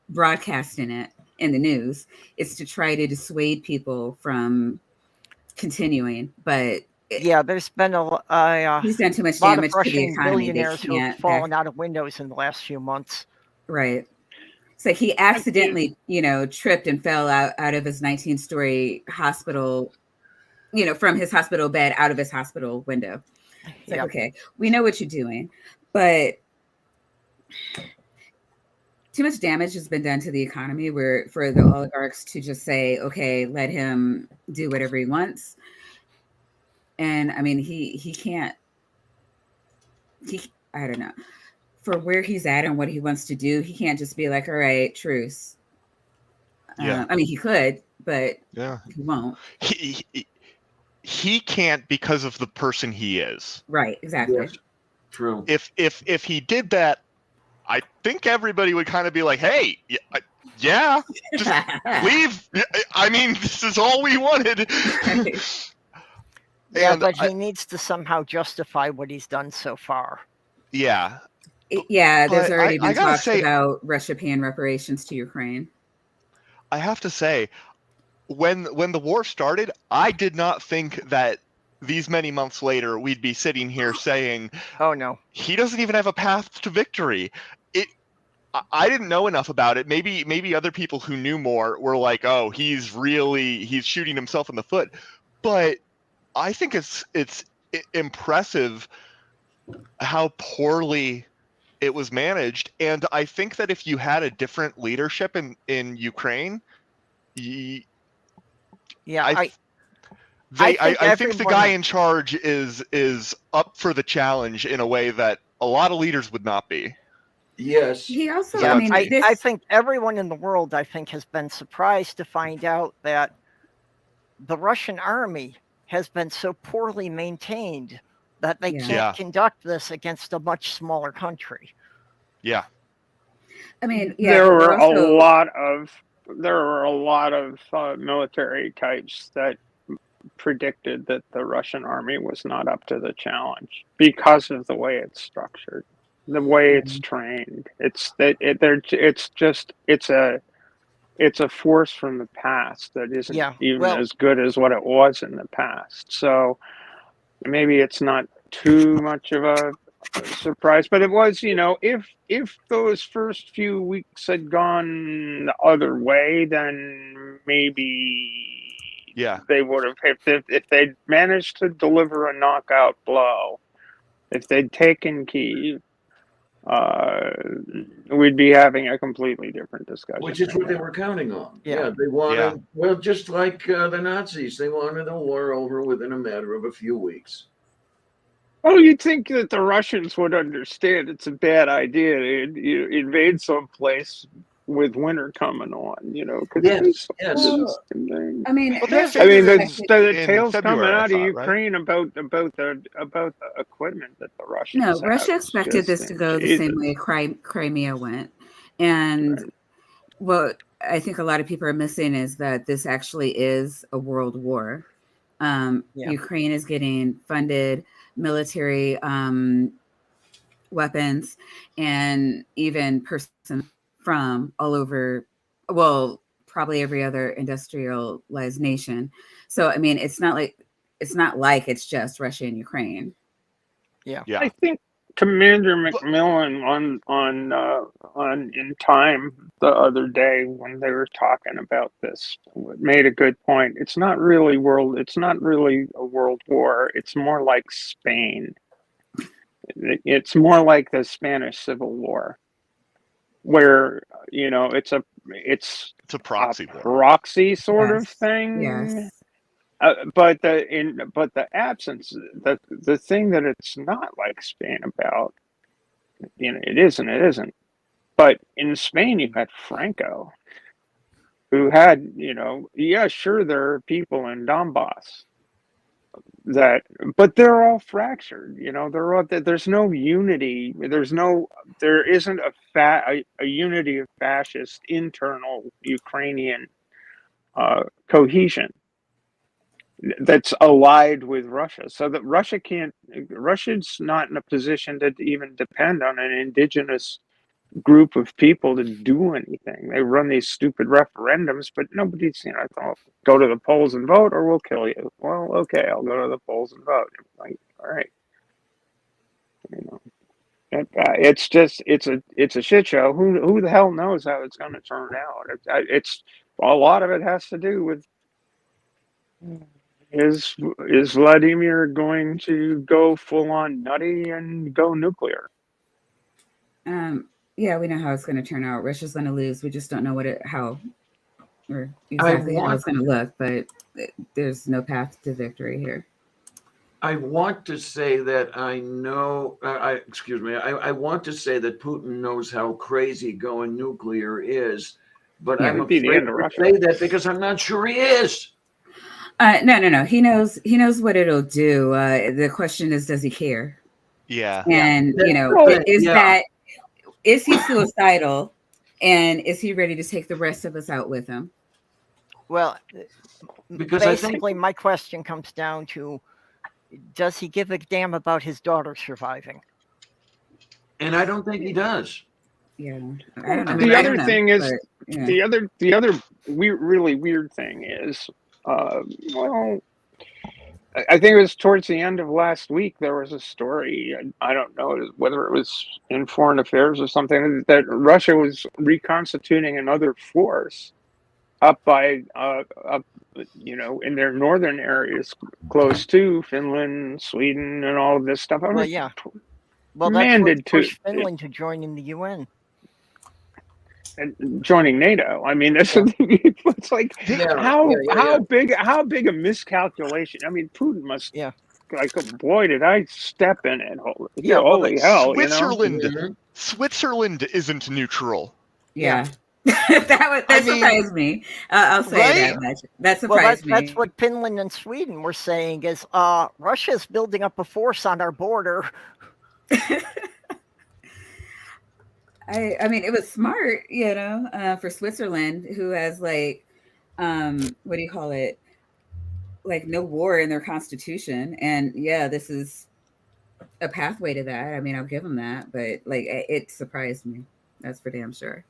broadcasting it in the news. It's to try to dissuade people from continuing, but there's been he's done too much lot damage of to the Russian economy. billionaires who have fallen out of windows in the last few months. Right. So he accidentally, tripped and fell out of his 19-story hospital, from his hospital bed out of his hospital window. It's like, okay, we know what you're doing, but too much damage has been done to the economy for the oligarchs to just say, okay, let him do whatever he wants. And I mean, he can't, I don't know, for where he's at and what he wants to do, he can't just be like, all right, truce. Yeah. I mean, he could, but he won't. He can't because of the person he is. Right, exactly. Yes. True. If he did that, I think everybody would kind of be like, hey, just leave. I mean, this is all we wanted. But he needs to somehow justify what he's done so far. Yeah. There's already been talks about Russia paying reparations to Ukraine. I have to say, when the war started, I did not think that these many months later we'd be sitting here saying, "Oh no, he doesn't even have a path to victory." I didn't know enough about it. Maybe other people who knew more were like, "Oh, he's shooting himself in the foot." But I think it's impressive how poorly it was managed, and I think that if you had a different leadership in Ukraine, I think the guy in charge is up for the challenge in a way that a lot of leaders would not be. Yes. He also, So I think everyone in the world, has been surprised to find out that the Russian army has been so poorly maintained that they can't conduct this against a much smaller country. Yeah. I mean, there were a lot of military types that predicted that the Russian army was not up to the challenge because of the way it's structured, the way it's trained. It's a force from the past that isn't as good as what it was in the past. So maybe it's not too much of a surprise, but it was, if those first few weeks had gone the other way, then maybe they would have, if they'd managed to deliver a knockout blow, if they'd taken Kyiv, we'd be having a completely different discussion. Which is what they were counting on. Yeah, they wanted, well, just like the Nazis, they wanted the war over within a matter of a few weeks. Well, you'd think that the Russians would understand it's a bad idea to invade someplace with winter coming on, because Yes, yes. I mean, Well, they have the in tales coming February, I out of thought, right? Ukraine about the equipment that the Russians no, have. Russia It's expected this just, to go the Jesus. same way Crimea went. And Right. what I think a lot of people are missing is that this actually is a world war. Ukraine is getting funded military weapons and even person from all over, well, probably every other industrialized nation. So, I mean, it's not like it's just Russia and Ukraine. Yeah. I think Commander McMillan on In Time the other day when they were talking about this made a good point. It's not really a world war. It's more like Spain. It's more like the Spanish Civil War, where it's a proxy war. proxy sort of thing. Yes. But the absence, the thing that it's not like Spain about, it isn't. But in Spain, you had Franco, who had, sure, there are people in Donbass but they're all fractured. There's no unity. There isn't a unity of fascist internal Ukrainian cohesion that's allied with Russia, so that Russia's not in a position to even depend on an indigenous group of people to do anything. They run these stupid referendums, but nobody's, go to the polls and vote or we'll kill you. Well, okay, I'll go to the polls and vote. Like, all right. It's a shit show. Who the hell knows how it's going to turn out? It's a lot of it has to do with is Vladimir going to go full on nutty and go nuclear? Yeah, we know how it's going to turn out. Russia's going to lose. We just don't know how or exactly how it's going to look, but there's no path to victory here. I want to say that I know, excuse me, I want to say that Putin knows how crazy going nuclear is, but I'm afraid to say that because I'm not sure he is. No. He knows what it'll do. The question is, does he care? Yeah. And, is he suicidal, and is he ready to take the rest of us out with him? Well, because basically my question comes down to, does he give a damn about his daughter surviving? And I don't think he does. Yeah. The other thing is, the other really weird thing is, I think it was towards the end of last week, there was a story, I don't know whether it was in Foreign Affairs or something, that Russia was reconstituting another force up by, in their northern areas, close to Finland, Sweden, and all of this stuff. Well, yeah. Well, that's what pushed Finland to join in the UN. And joining NATO. I mean, it's like how big a miscalculation. I mean, Putin must like, boy, did I step in it. Holy hell. Switzerland isn't neutral. Yeah. that surprised me. I'll say that much. That surprised me. That's what Finland and Sweden were saying is Russia's building up a force on our border. I mean, it was smart, for Switzerland, who has what do you call it? Like no war in their constitution. And yeah, this is a pathway to that. I mean, I'll give them that, but it surprised me. That's for damn sure.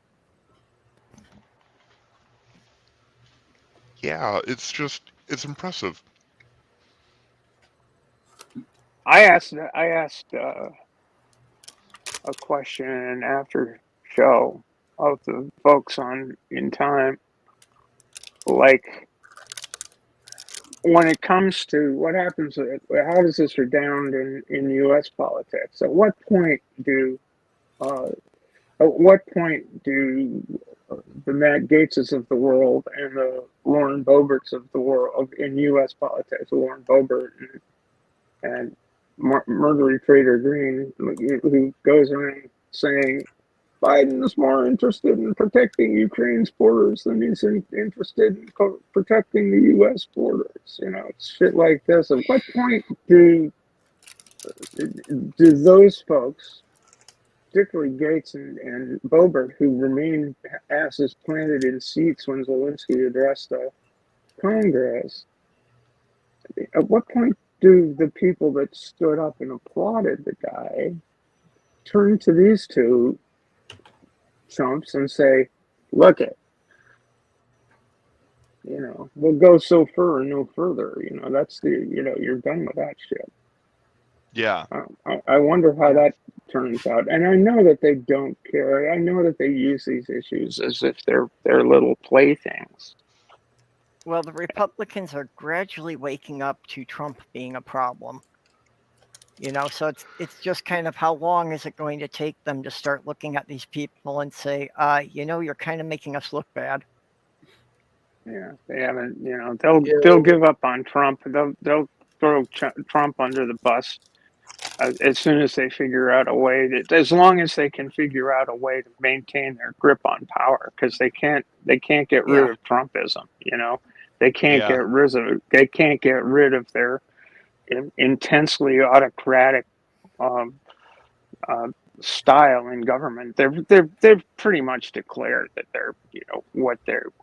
Yeah, it's impressive. I asked a question after show of the folks on In Time, like, when it comes to what happens, how does this redound in U.S. politics? At what point do the Matt Gaetzes of the world and the Lauren Boeberts of the world in U.S. politics, Lauren Boebert and Marjorie Taylor Greene, who goes around saying Biden's more interested in protecting Ukraine's borders than he's interested in protecting the U.S. borders. You know, it's shit like this. At what point do those folks, particularly Gates and Boebert, who remained asses planted in seats when Zelensky addressed the Congress, at what point do the people that stood up and applauded the guy turn to these two chumps and say, look it, you know, we'll go so far and no further. You know, that's the, you know, you're done with that shit. Yeah. I wonder how that turns out. And I know that they don't care. I know that they use these issues as if they're little playthings. Well, the Republicans are gradually waking up to Trump being a problem. You know, so it's just kind of how long is it going to take them to start looking at these people and say, you know, you're kind of making us look bad. Yeah, they haven't. You know, they'll give up on Trump. They'll throw Trump under the bus as soon as they figure out a way that, as long as they can figure out a way to maintain their grip on power, because they can't get rid of Trumpism. You know, they can't get rid of their intensely autocratic style in government. They've pretty much declared that they're, you know,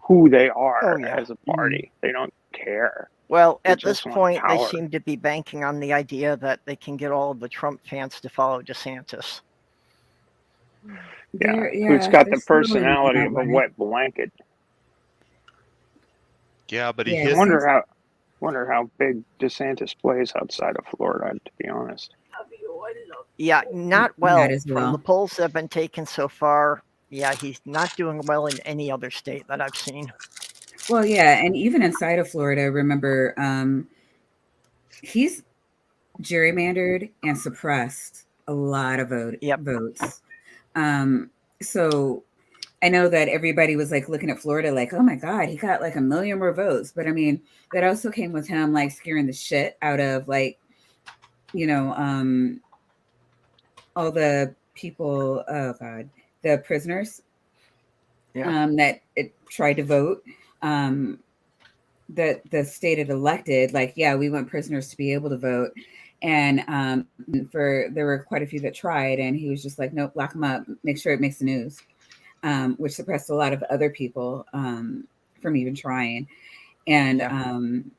who they are as a party. They don't care. Well, at this point, they seem to be banking on the idea that they can get all of the Trump fans to follow DeSantis. Yeah, who's got the personality of a wet blanket. Yeah, but he I wonder how big DeSantis plays outside of Florida, to be honest. Yeah, not well. From the polls that have been taken so far, yeah, he's not doing well in any other state that I've seen. Well, yeah, and even inside of Florida, remember, he's gerrymandered and suppressed a lot of votes. So I know that everybody was like looking at Florida like, oh my God, he got like 1 million more votes. But I mean, that also came with him like scaring the shit out of like, you know, all the people, oh God, the prisoners that tried to vote. That the state had elected, like, yeah, we want prisoners to be able to vote. And there were quite a few that tried, and he was just like, nope, lock them up, make sure it makes the news, which suppressed a lot of other people from even trying. And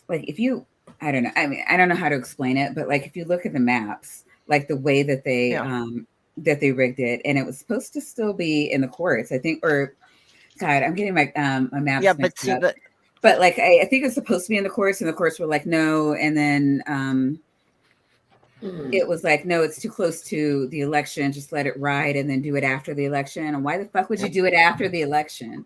like, if you, I don't know, I mean, I don't know how to explain it, but like, if you look at the maps, like the way that they rigged it, and it was supposed to still be in the courts, I think, or God, I'm getting my maps. Yeah, but see that. But like, I think it's supposed to be in the courts, and the courts were like, no, and then it was like, no, it's too close to the election. Just let it ride, and then do it after the election. And why the fuck would you do it after the election?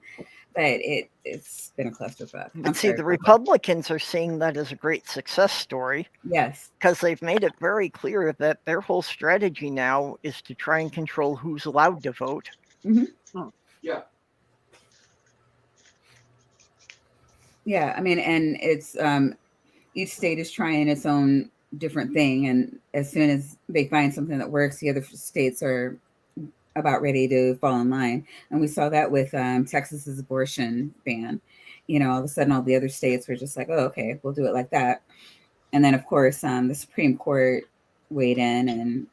But it's been a clusterfuck. But see, the Republicans are seeing that as a great success story. Yes, because they've made it very clear that their whole strategy now is to try and control who's allowed to vote. Mm-hmm. Oh. Yeah. Yeah, I mean, and it's each state is trying its own different thing, and as soon as they find something that works, the other states are about ready to fall in line. And we saw that with Texas's abortion ban. You know, all of a sudden, all the other states were just like, "Oh, okay, we'll do it like that." And then, of course, the Supreme Court weighed in, and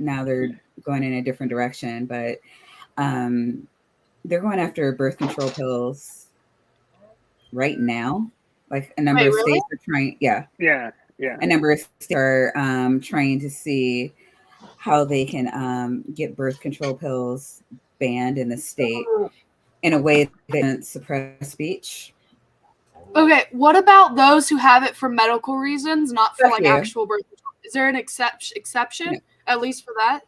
now they're going in a different direction. But they're going after birth control pills right now. Like a number of states are trying. Yeah. A number of states are trying to see how they can get birth control pills banned in the state in a way that doesn't suppress speech. Okay, what about those who have it for medical reasons, not for like actual birth control? Is there an exception, at least for that?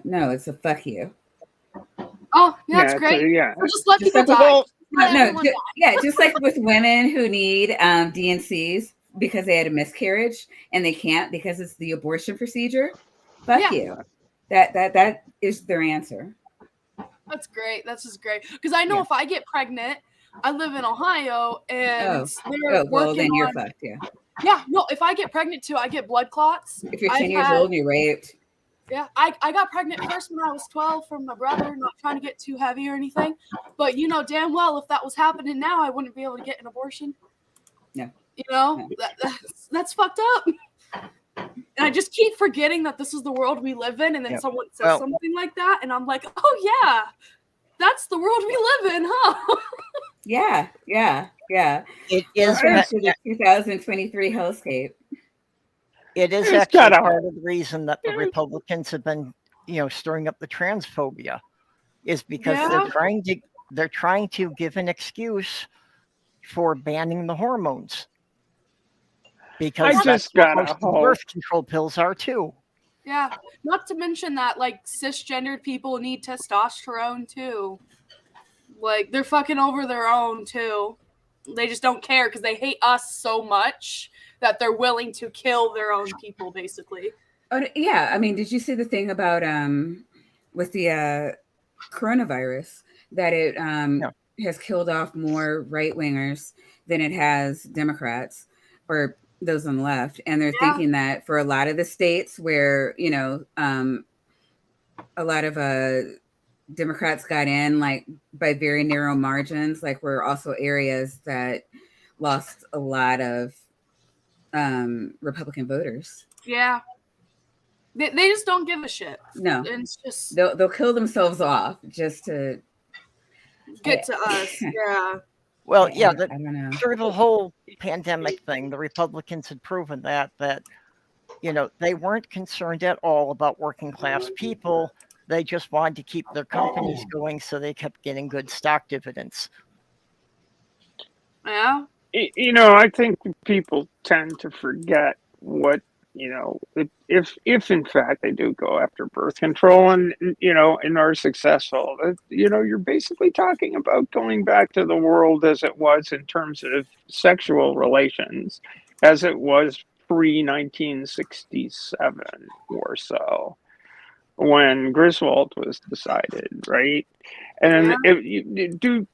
No, it's a fuck you. Oh, yeah, that's great. We'll just let people die. Just like with women who need DNCs because they had a miscarriage and they can't because it's the abortion procedure. Fuck you. That is their answer. That's great. That's just great. Because I know if I get pregnant, I live in Ohio, and they're well, working then you're on, fucked. Yeah. Yeah. No, if I get pregnant too, I get blood clots. If you're 10 years old and you're raped, Yeah, I got pregnant first when I was 12 from my brother, not trying to get too heavy or anything. But you know damn well if that was happening now, I wouldn't be able to get an abortion. No. You know, that's fucked up. And I just keep forgetting that this is the world we live in, and then someone says something like that, and I'm like, oh yeah, that's the world we live in, huh? Yeah. It is the 2023 hellscape. It is actually part of the reason that the Republicans have been, stirring up the transphobia, is because they're trying to give an excuse for banning the hormones. Because that's what most of the birth control pills are too. Yeah, not to mention that like cisgendered people need testosterone too. Like they're fucking over their own too. They just don't care because they hate us so much that they're willing to kill their own people, basically. Oh, yeah. I mean, did you see the thing about with the coronavirus that it has killed off more right wingers than it has Democrats or those on the left? And they're thinking that for a lot of the states where a lot of Democrats got in like by very narrow margins, like were also areas that lost a lot of Republican voters. Yeah, they just don't give a shit. No, it's just they'll kill themselves off just to get to us. Yeah. Well, I don't know. Through the whole pandemic thing, the Republicans had proven that they weren't concerned at all about working class people. They just wanted to keep their companies going, so they kept getting good stock dividends. Yeah. I think people tend to forget what, if in fact they do go after birth control and are successful, you're basically talking about going back to the world as it was in terms of sexual relations, as it was pre-1967 or so, when Griswold was decided, right? And do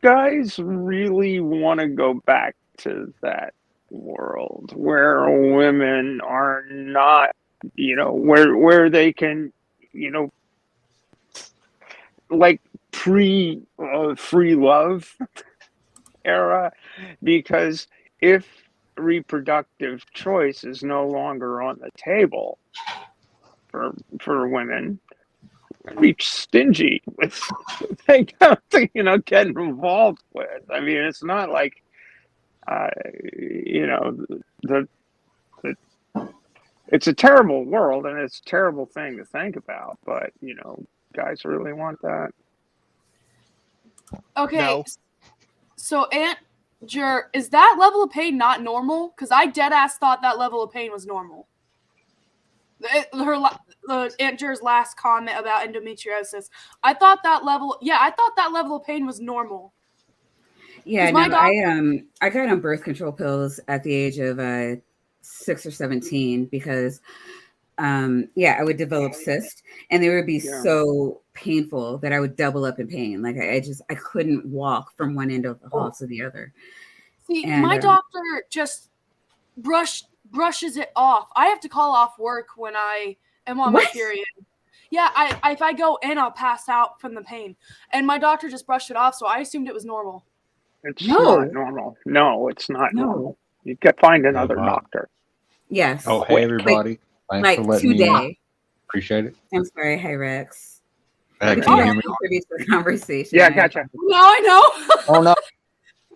guys really want to go back to that world where women are not, where they can, like free love era? Because if reproductive choice is no longer on the table for women, be stingy with they don't get involved with. I mean, it's not like it's a terrible world and it's a terrible thing to think about, but guys really want that. Okay. No. So Aunt Jer, is that level of pain not normal? Because I dead ass thought that level of pain was normal. Aunt Jer's last comment about endometriosis. I thought that level of pain was normal. Yeah, no, I got on birth control pills at the age of 6 or 17 because I would develop cysts and they would be so painful that I would double up in pain. Like I couldn't walk from one end of the hall to the other. See, my doctor just brushes it off. I have to call off work when I am on my period. Yeah, if I go in, I'll pass out from the pain. And my doctor just brushed it off, so I assumed it was normal. It's not normal. No, it's not normal. You can find another doctor. Yes. Oh, hey, everybody. Thanks for letting me in. Appreciate it. I'm sorry. Hi, Rex. Can you hear me? The conversation. Yeah, gotcha. No, I know. Oh, no.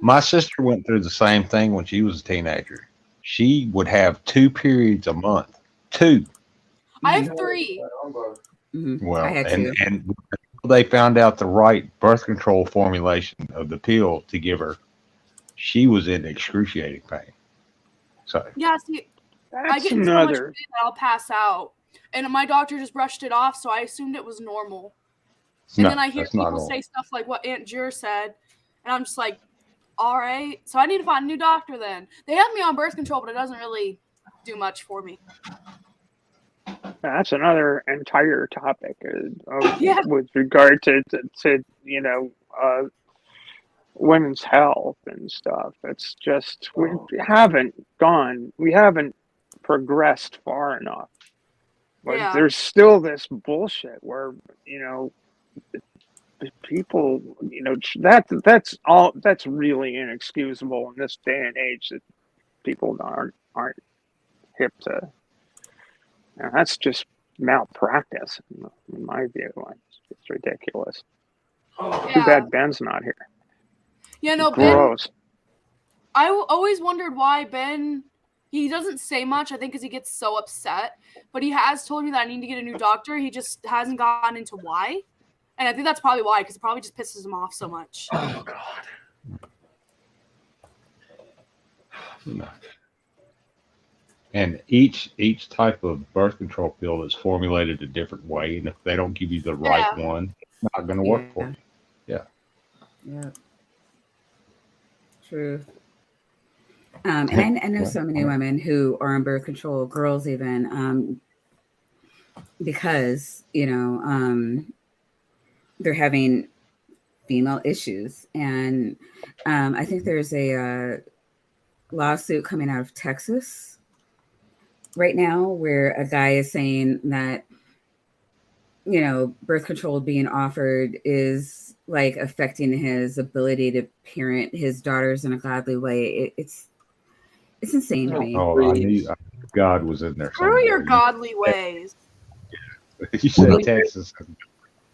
My sister went through the same thing when she was a teenager. She would have 2 periods a month. 2. I have 3. Mm-hmm. Well, and they found out the right birth control formulation of the pill to give her, she was in excruciating pain. So yeah, see, I get so much pain that I'll pass out, and my doctor just brushed it off, so I assumed it was normal. And then I hear people say stuff like what Aunt Jer said, and I'm just like, all right, so I need to find a new doctor then. They have me on birth control, but it doesn't really do much for me. That's another entire topic with regard to women's health and stuff. It's just we haven't progressed far enough But Yeah. there's still this bullshit where, the people, that's really inexcusable in this day and age, that people aren't hip to. That's just malpractice in my view. It's ridiculous. Too bad Ben's not here. Yeah, no, Gross. Ben. I always wondered why Ben. He doesn't say much, I think, because he gets so upset. But he has told me that I need to get a new doctor. He just hasn't gotten into why. And I think that's probably why, because it probably just pisses him off so much. Oh, God. And each type of birth control pill is formulated a different way, and if they don't give you the right one, it's not going to work for you. Yeah. Yeah. True. And I know so many women who are on birth control, girls even, because they're having female issues, and I think there's a lawsuit coming out of Texas right now where a guy is saying that birth control being offered is like affecting his ability to parent his daughters in a godly way. It's insane to me. Oh, I knew God was in there. Screw your godly ways. You said Texas and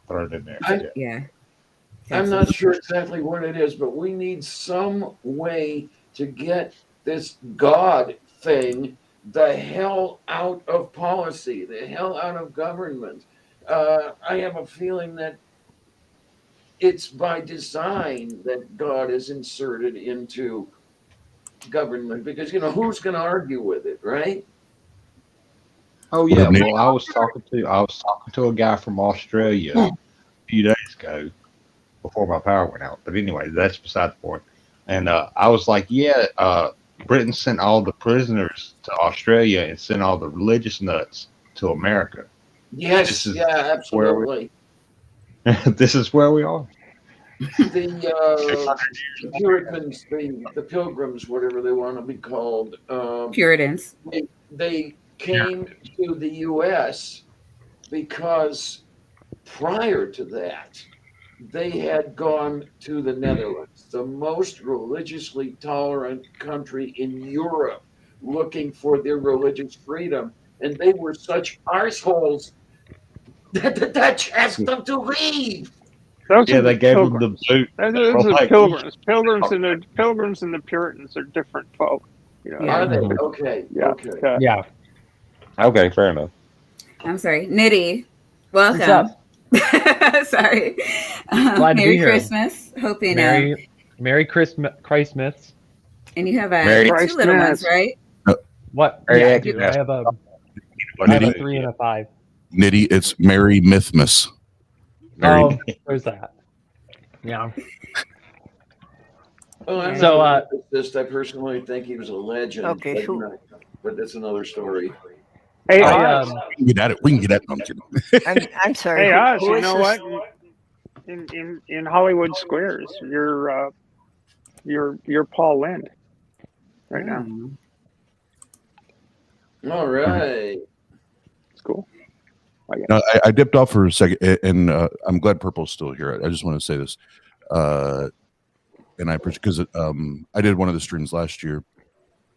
throw it in there. Yeah. I'm not sure exactly what it is, but we need some way to get this God thing the hell out of policy, the hell out of government. I have a feeling that it's by design that God is inserted into government, because who's going to argue with it, right? Oh yeah. Well, I was talking to a guy from Australia a few days ago before my power went out. But anyway, that's beside the point. And I was like, Britain sent all the prisoners to Australia and sent all the religious nuts to America. Yes, absolutely. This is where we are. The Puritans, the Pilgrims, whatever they want to be called, Puritans. They came to the U.S. because prior to that, they had gone to the Netherlands, the most religiously tolerant country in Europe, looking for their religious freedom. And they were such arseholes that the Dutch asked them to leave. They gave them the boot. Those are pilgrims. Pilgrims and the Puritans are different folk. Are they? Okay. Yeah. Okay. Yeah. Okay, fair enough. I'm sorry. Nitty, welcome. What's up? Sorry. Glad to be here. Merry Christmas. Hoping Merry Christmas. And you have two little ones, right? What? Yeah, I do. I have a 3 and a 5. Nitty, it's Merry Mythmas. Oh, there's that. Yeah. Oh, I'm so I personally think he was a legend. Okay, but that's another story. Hey, we can get at it. We can get at it. I'm sorry. Hey, Oz, who you know this? what? In Hollywood Squares, you're Paul Lynde right now. All right. It's cool. No, I dipped off for a second, and I'm glad Purple's still here. I just want to say this, and I appreciate because I did one of the streams last year,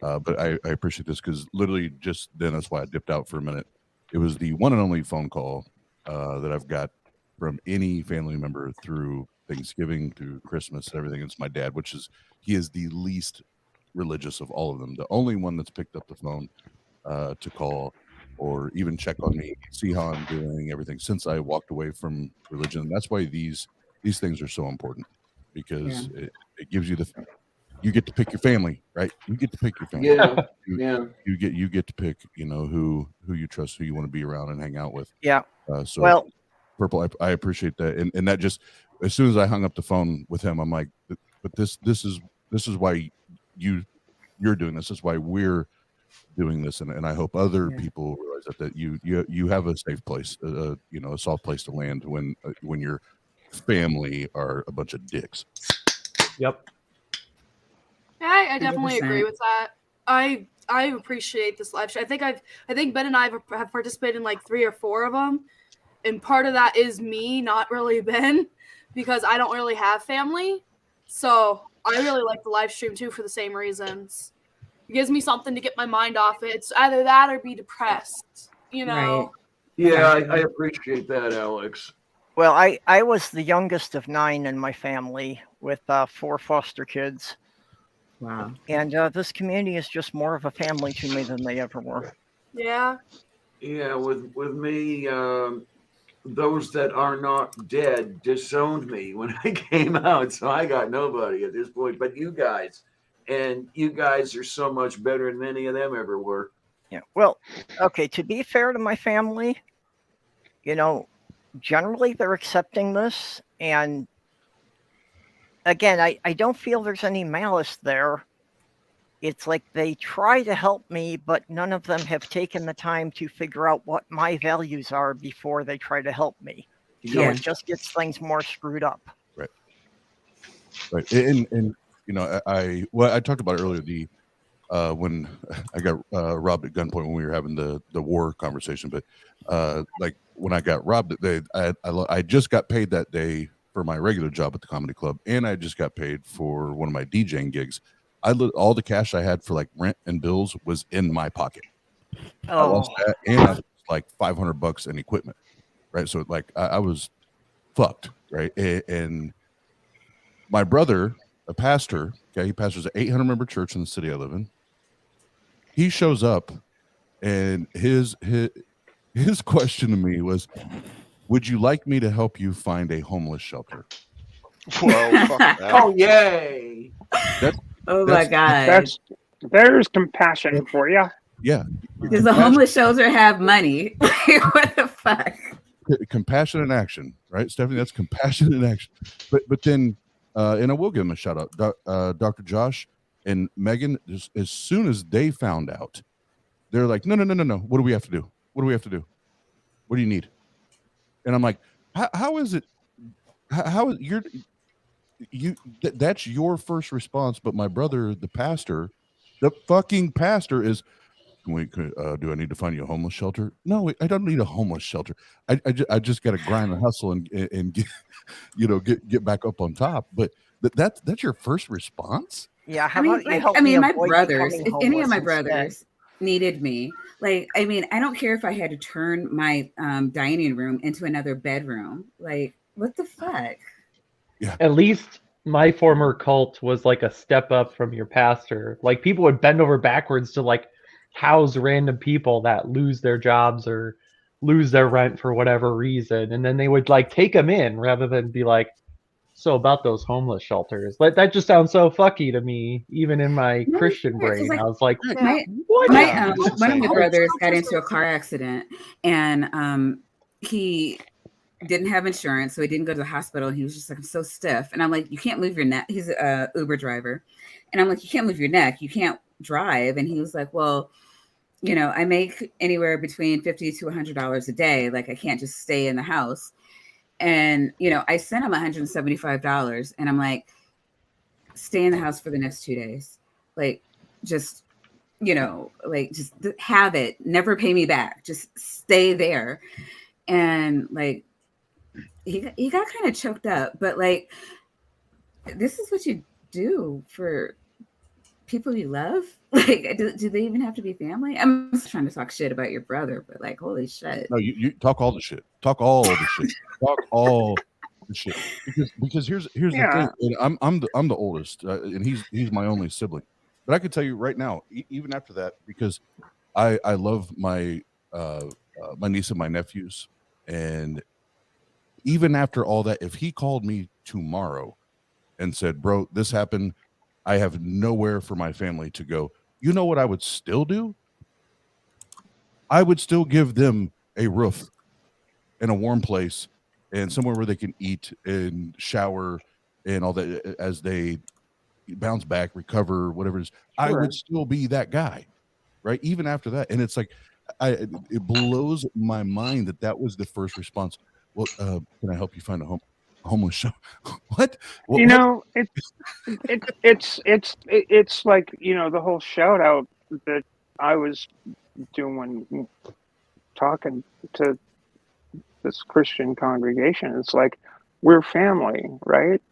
but I appreciate this because literally just then that's why I dipped out for a minute. It was the one and only phone call that I've got from any family member through Thanksgiving, through Christmas, everything. It's my dad, he is the least religious of all of them. The only one that's picked up the phone to call or even check on me, see how I'm doing, everything since I walked away from religion. And that's why these things are so important, because it gives you you get to pick your family, right? You get to pick your family. Yeah. You get to pick, who you trust, who you want to be around and hang out with. Yeah. So Purple, I appreciate that. And that just, as soon as I hung up the phone with him, I'm like, but this is why you're doing this. This is why we're doing this, and I hope other people realize that you have a safe place, a soft place to land when your family are a bunch of dicks. Yep. Yeah, I definitely 100%. agree with that. I I appreciate this live stream. I think Ben and I have participated in like 3 or 4 of them, and part of that is me, not really Ben, because I don't really have family. So I really like the live stream too for the same reasons. It gives me something to get my mind off it. It's either that or be depressed, you know. Right. Yeah, I appreciate that, Alex. Well, I was the youngest of 9 in my family with 4 foster kids. Wow. And this community is just more of a family to me than they ever were. Yeah. Yeah, with me, those that are not dead disowned me when I came out, so I got nobody at this point. But you guys are so much better than any of them ever were. Yeah. Well, okay, to be fair to my family, you know, generally they're accepting this. And again, I don't feel there's any malice there. It's like they try to help me, but none of them have taken the time to figure out what my values are before they try to help me. So it just gets things more screwed up. Right. Right. And you know, I talked about earlier when I got robbed at gunpoint when we were having the war conversation, but like when I got robbed, I just got paid that day for my regular job at the comedy club, and I just got paid for one of my DJing gigs. All the cash I had for like rent and bills was in my pocket. I lost that, and I lost like $500 in equipment. Right, so like I was fucked. Right, and my brother, a pastor, okay, he pastors an 800-member church in the city I live in. He shows up, and his question to me was, "Would you like me to help you find a homeless shelter?" Whoa! Fuck that. Oh yay! Oh my God! There's compassion for you. Yeah. Does the homeless shelter have money? What the fuck? Compassion in action, right, Stephanie? That's compassion in action. But then, and I will give them a shout out, Dr. Josh and Megan. As soon as they found out, they're like, no. What do we have to do? What do we have to do? What do you need? And I'm like, how is it? How is that's your first response? But my brother, the pastor, the fucking pastor is. Do I need to find you a homeless shelter? No, I don't need a homeless shelter. I just got to grind and hustle and get, get back up on top. But that's your first response? Yeah. How about you help me? My brothers, if any of my brothers needed me, like, I mean, I don't care if I had to turn my dining room into another bedroom. Like, what the fuck? Yeah. At least my former cult was like a step up from your pastor. Like, people would bend over backwards to like house random people that lose their jobs or lose their rent for whatever reason, and then they would like take them in rather than be like, so about those homeless shelters. Like, that just sounds so fucky to me, even in my Christian brain. I was like, one of my brothers got into a car accident, and he didn't have insurance, so he didn't go to the hospital. He was just like, I'm so stiff, and I'm like, you can't move your neck. He's a Uber driver, and I'm like, you can't move your neck, you can't drive. And he was like, well, you know, I make anywhere between $50 to $100 a day. Like, I can't just stay in the house. And, you know, I sent him $175, and I'm like, stay in the house for the next 2 days. Like, just, you know, like, just have it, never pay me back, just stay there. And like, he got kind of choked up, but like, this is what you do for people you love. Like, do they even have to be family? I'm just trying to talk shit about your brother, but like, holy shit. No, you talk all the shit. Talk all the shit. Talk all the shit. Because here's the thing. And I'm the oldest, and he's my only sibling. But I can tell you right now, even after that, because I love my my niece and my nephews, and even after all that, if he called me tomorrow and said, "Bro, this happened, I have nowhere for my family to go," you know what I would still do? I would still give them a roof and a warm place and somewhere where they can eat and shower and all that as they bounce back, recover, whatever it is. Sure. I would still be that guy, right? Even after that. And it's like, it blows my mind that was the first response. Well, can I help you find a homeless shelter? What? You know, it's like, you know, the whole shout out that I was talking to this Christian congregation. It's like, we're family, right?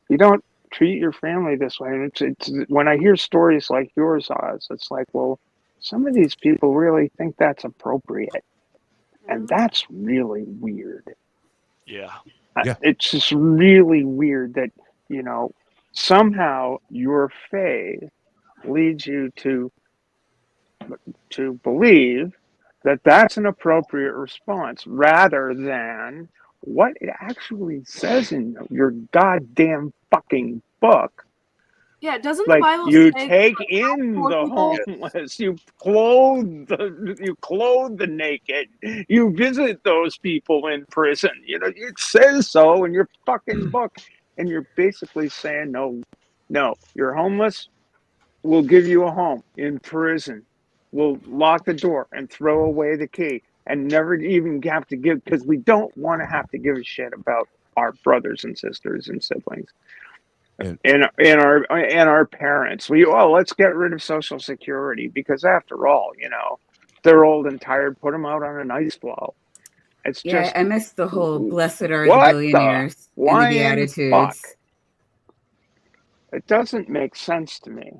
You don't treat your family this way. And it's when I hear stories like yours, Oz, it's like, well, some of these people really think that's appropriate. And that's really weird. Yeah. It's just really weird that, somehow your faith leads you to believe that that's an appropriate response rather than what it actually says in your goddamn fucking book. Yeah, doesn't the Like, Bible you say take in poor the people? homeless, you clothe the naked, you visit those people in prison. It says so in your fucking book, and you're basically saying no, you're homeless. We'll give you a home in prison. We'll lock the door and throw away the key and never even have to give, because we don't want to have to give a shit about our brothers and sisters and siblings. And our parents. Let's get rid of Social Security, because after all, they're old and tired. Put them out on an ice floe. It's just, I missed the whole "Blessed are the what billionaires" the and the flying fuck? Beatitudes. It doesn't make sense to me.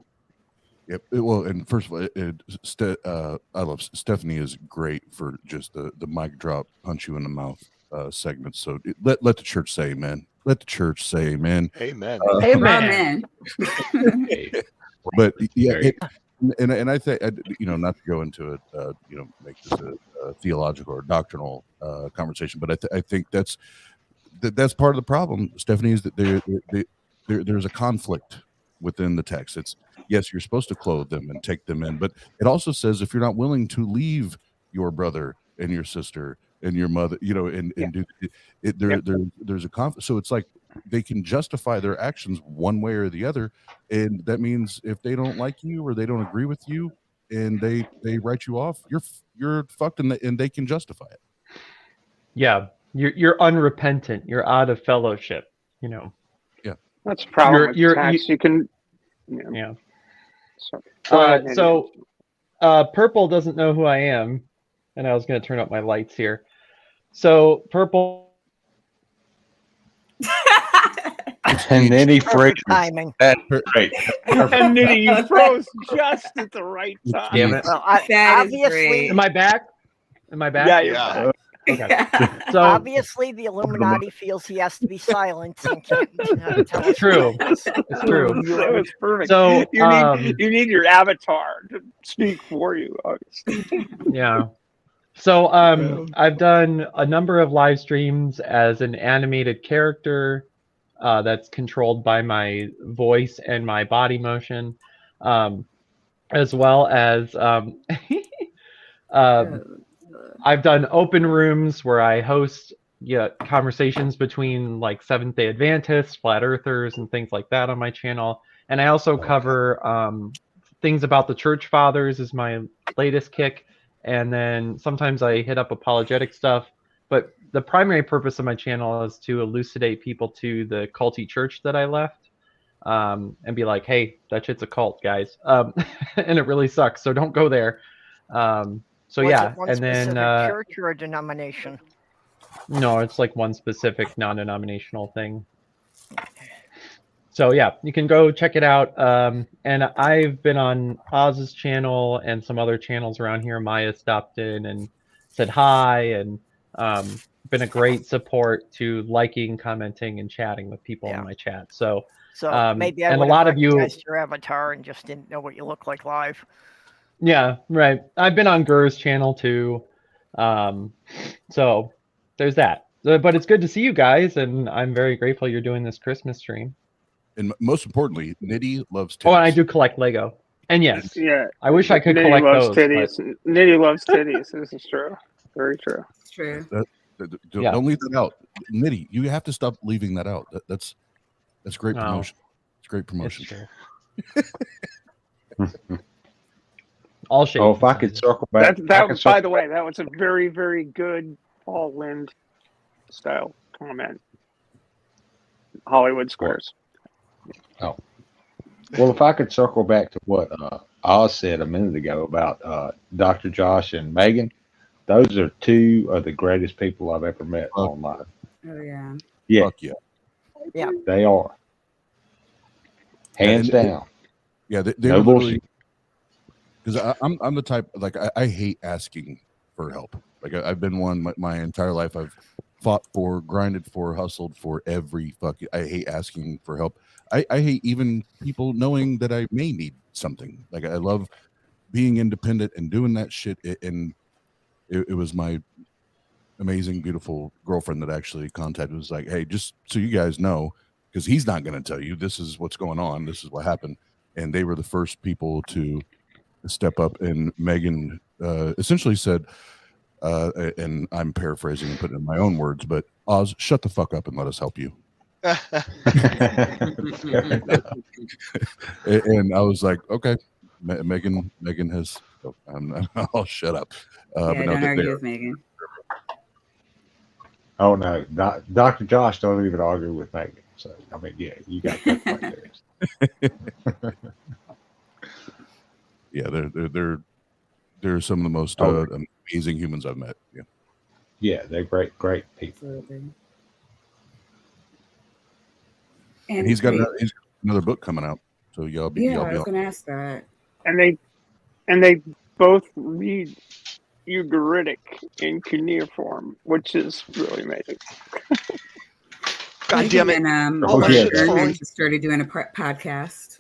Yep. Well, and first of all, I love Stephanie is great for just the mic drop, punch you in the mouth segments. So let the church say amen. Let the church say amen. Amen. Amen. But yeah, and I think, not to go into it, make this a theological or doctrinal conversation, but I think that's part of the problem, Stephanie, is that there's a conflict within the text. It's, yes, you're supposed to clothe them and take them in, but it also says if you're not willing to leave your brother and your sister and your mother, and do it, there's a conflict. So it's like they can justify their actions one way or the other, and that means if they don't like you or they don't agree with you and they write you off, you're fucked, and they can justify it. Yeah, you're unrepentant. You're out of fellowship. Yeah, that's the problem with tax. You can. Yeah. So Purple doesn't know who I am, and I was going to turn up my lights here. So Purple. And then he freaked. Timing. That's great. And then you froze just at the right time. Damn it. Well, That is obviously, great. Am I back? Am I back? Yeah, you're back. Okay. So obviously, the Illuminati feels he has to be silent and can't tell us. True. It's true. That was perfect. So you need your avatar to speak for you, obviously. Yeah. So I've done a number of live streams as an animated character that's controlled by my voice and my body motion, as well as I've done open rooms where I host conversations between like Seventh-day Adventists, flat earthers, and things like that on my channel. And I also cover things about the church fathers is my latest kick. And then sometimes I hit up apologetic stuff. But the primary purpose of my channel is to elucidate people to the culty church that I left, and be like, hey, that shit's a cult, guys. And it really sucks. So don't go there. So Was yeah, it one and then specific church or a denomination? No, it's like one specific non-denominational thing. So yeah, you can go check it out. And I've been on Oz's channel and some other channels around here. Maya stopped in and said hi, and been a great support to liking, commenting, and chatting with people in my chat. So maybe I and a would lot have of you recognized your avatar and just didn't know what you look like live. Yeah, right. I've been on Gur's channel too. So there's that. But it's good to see you guys, and I'm very grateful you're doing this Christmas stream. And most importantly, Nitty loves titties. Oh, and I do collect Lego. And yes, yeah, I wish I could Nitty collect loves those. titties. But... Nitty loves titties. This is true. Very true. It's true. Don't leave that out. Nitty, you have to stop leaving that out. That's great promotion. It's great promotion. All shades. Oh, if I could circle back. By the way, that was a very, very good Paul Lind style comment. Hollywood Squares. Oh. Well, if I could circle back to what Oz said a minute ago about Dr. Josh and Megan. Those are two of the greatest people I've ever met online. Oh yeah. Yeah. Fuck yeah. Yeah. They are. Hands down. Yeah, they no were bullshit. Because I'm the type, like, I hate asking for help. Like, I've been one my entire life. I've fought for, grinded for, hustled for every fucking. I hate asking for help. I hate even people knowing that I may need something. Like, I love being independent and doing that shit. And it was my amazing, beautiful girlfriend that actually contacted. Was like, hey, just so you guys know, because he's not going to tell you, this is what's going on. This is what happened. And they were the first people to step up. And Megan essentially said, and I'm paraphrasing and putting it in my own words, but Oz, shut the fuck up and let us help you. And I was like, okay, Megan has. I'll shut up. Yeah, don't argue with Megan. Oh no, Dr. Josh don't even argue with Megan. So I mean, yeah, you got that right there. Yeah, they're some of the most amazing humans I've met. Yeah. Yeah, they're great people. Absolutely. And he's got another book coming out, so y'all be. Yeah, y'all I be was going to ask that. And they both read Ugaritic in cuneiform, which is really amazing. God damn it! And just started doing a podcast.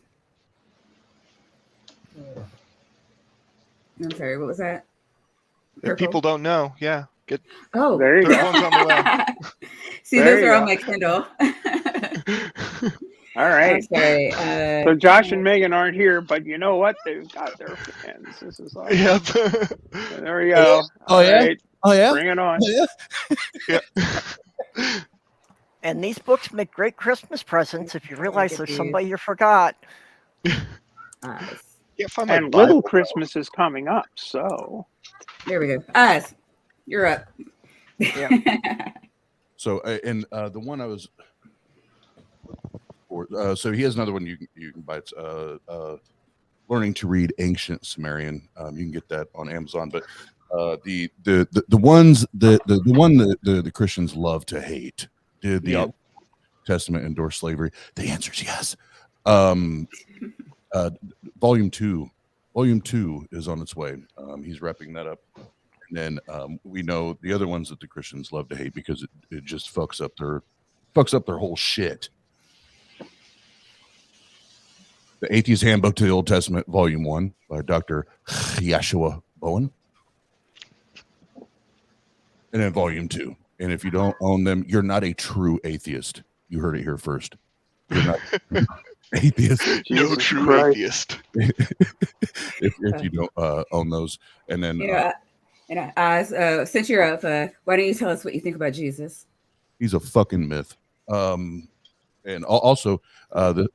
I'm sorry, what was that? If people don't know, yeah, get. Oh, there you go. Ones on the way. See, those are on my Kindle. All right. Sorry. So Josh and Megan aren't here, but you know what? They've got their fans. This is like, Yep. There we go. Oh All yeah. right. Oh yeah. Bring it on. Oh, yeah. And these books make great Christmas presents if you realize there's somebody you forgot. And Little Christmas is coming up, so. There we go. Oz, you're up. Yeah. So, and the one I was. So he has another one you can buy. It's Learning to Read Ancient Sumerian. You can get that on Amazon. But the ones the one that the Christians love to hate. Did the Old Testament endorse slavery? The answer is yes. Volume 2 is on its way. He's wrapping that up. And then we know the other ones that the Christians love to hate because it just fucks up their whole shit. The Atheist Handbook to the Old Testament, Volume 1 by Dr. Yeshua Bowen. And then Volume 2. And if you don't own them, you're not a true atheist. You heard it here first. You're not atheist. No true atheist. if you don't own those. And then... since you're up, why don't you tell us what you think about Jesus? He's a fucking myth. And also,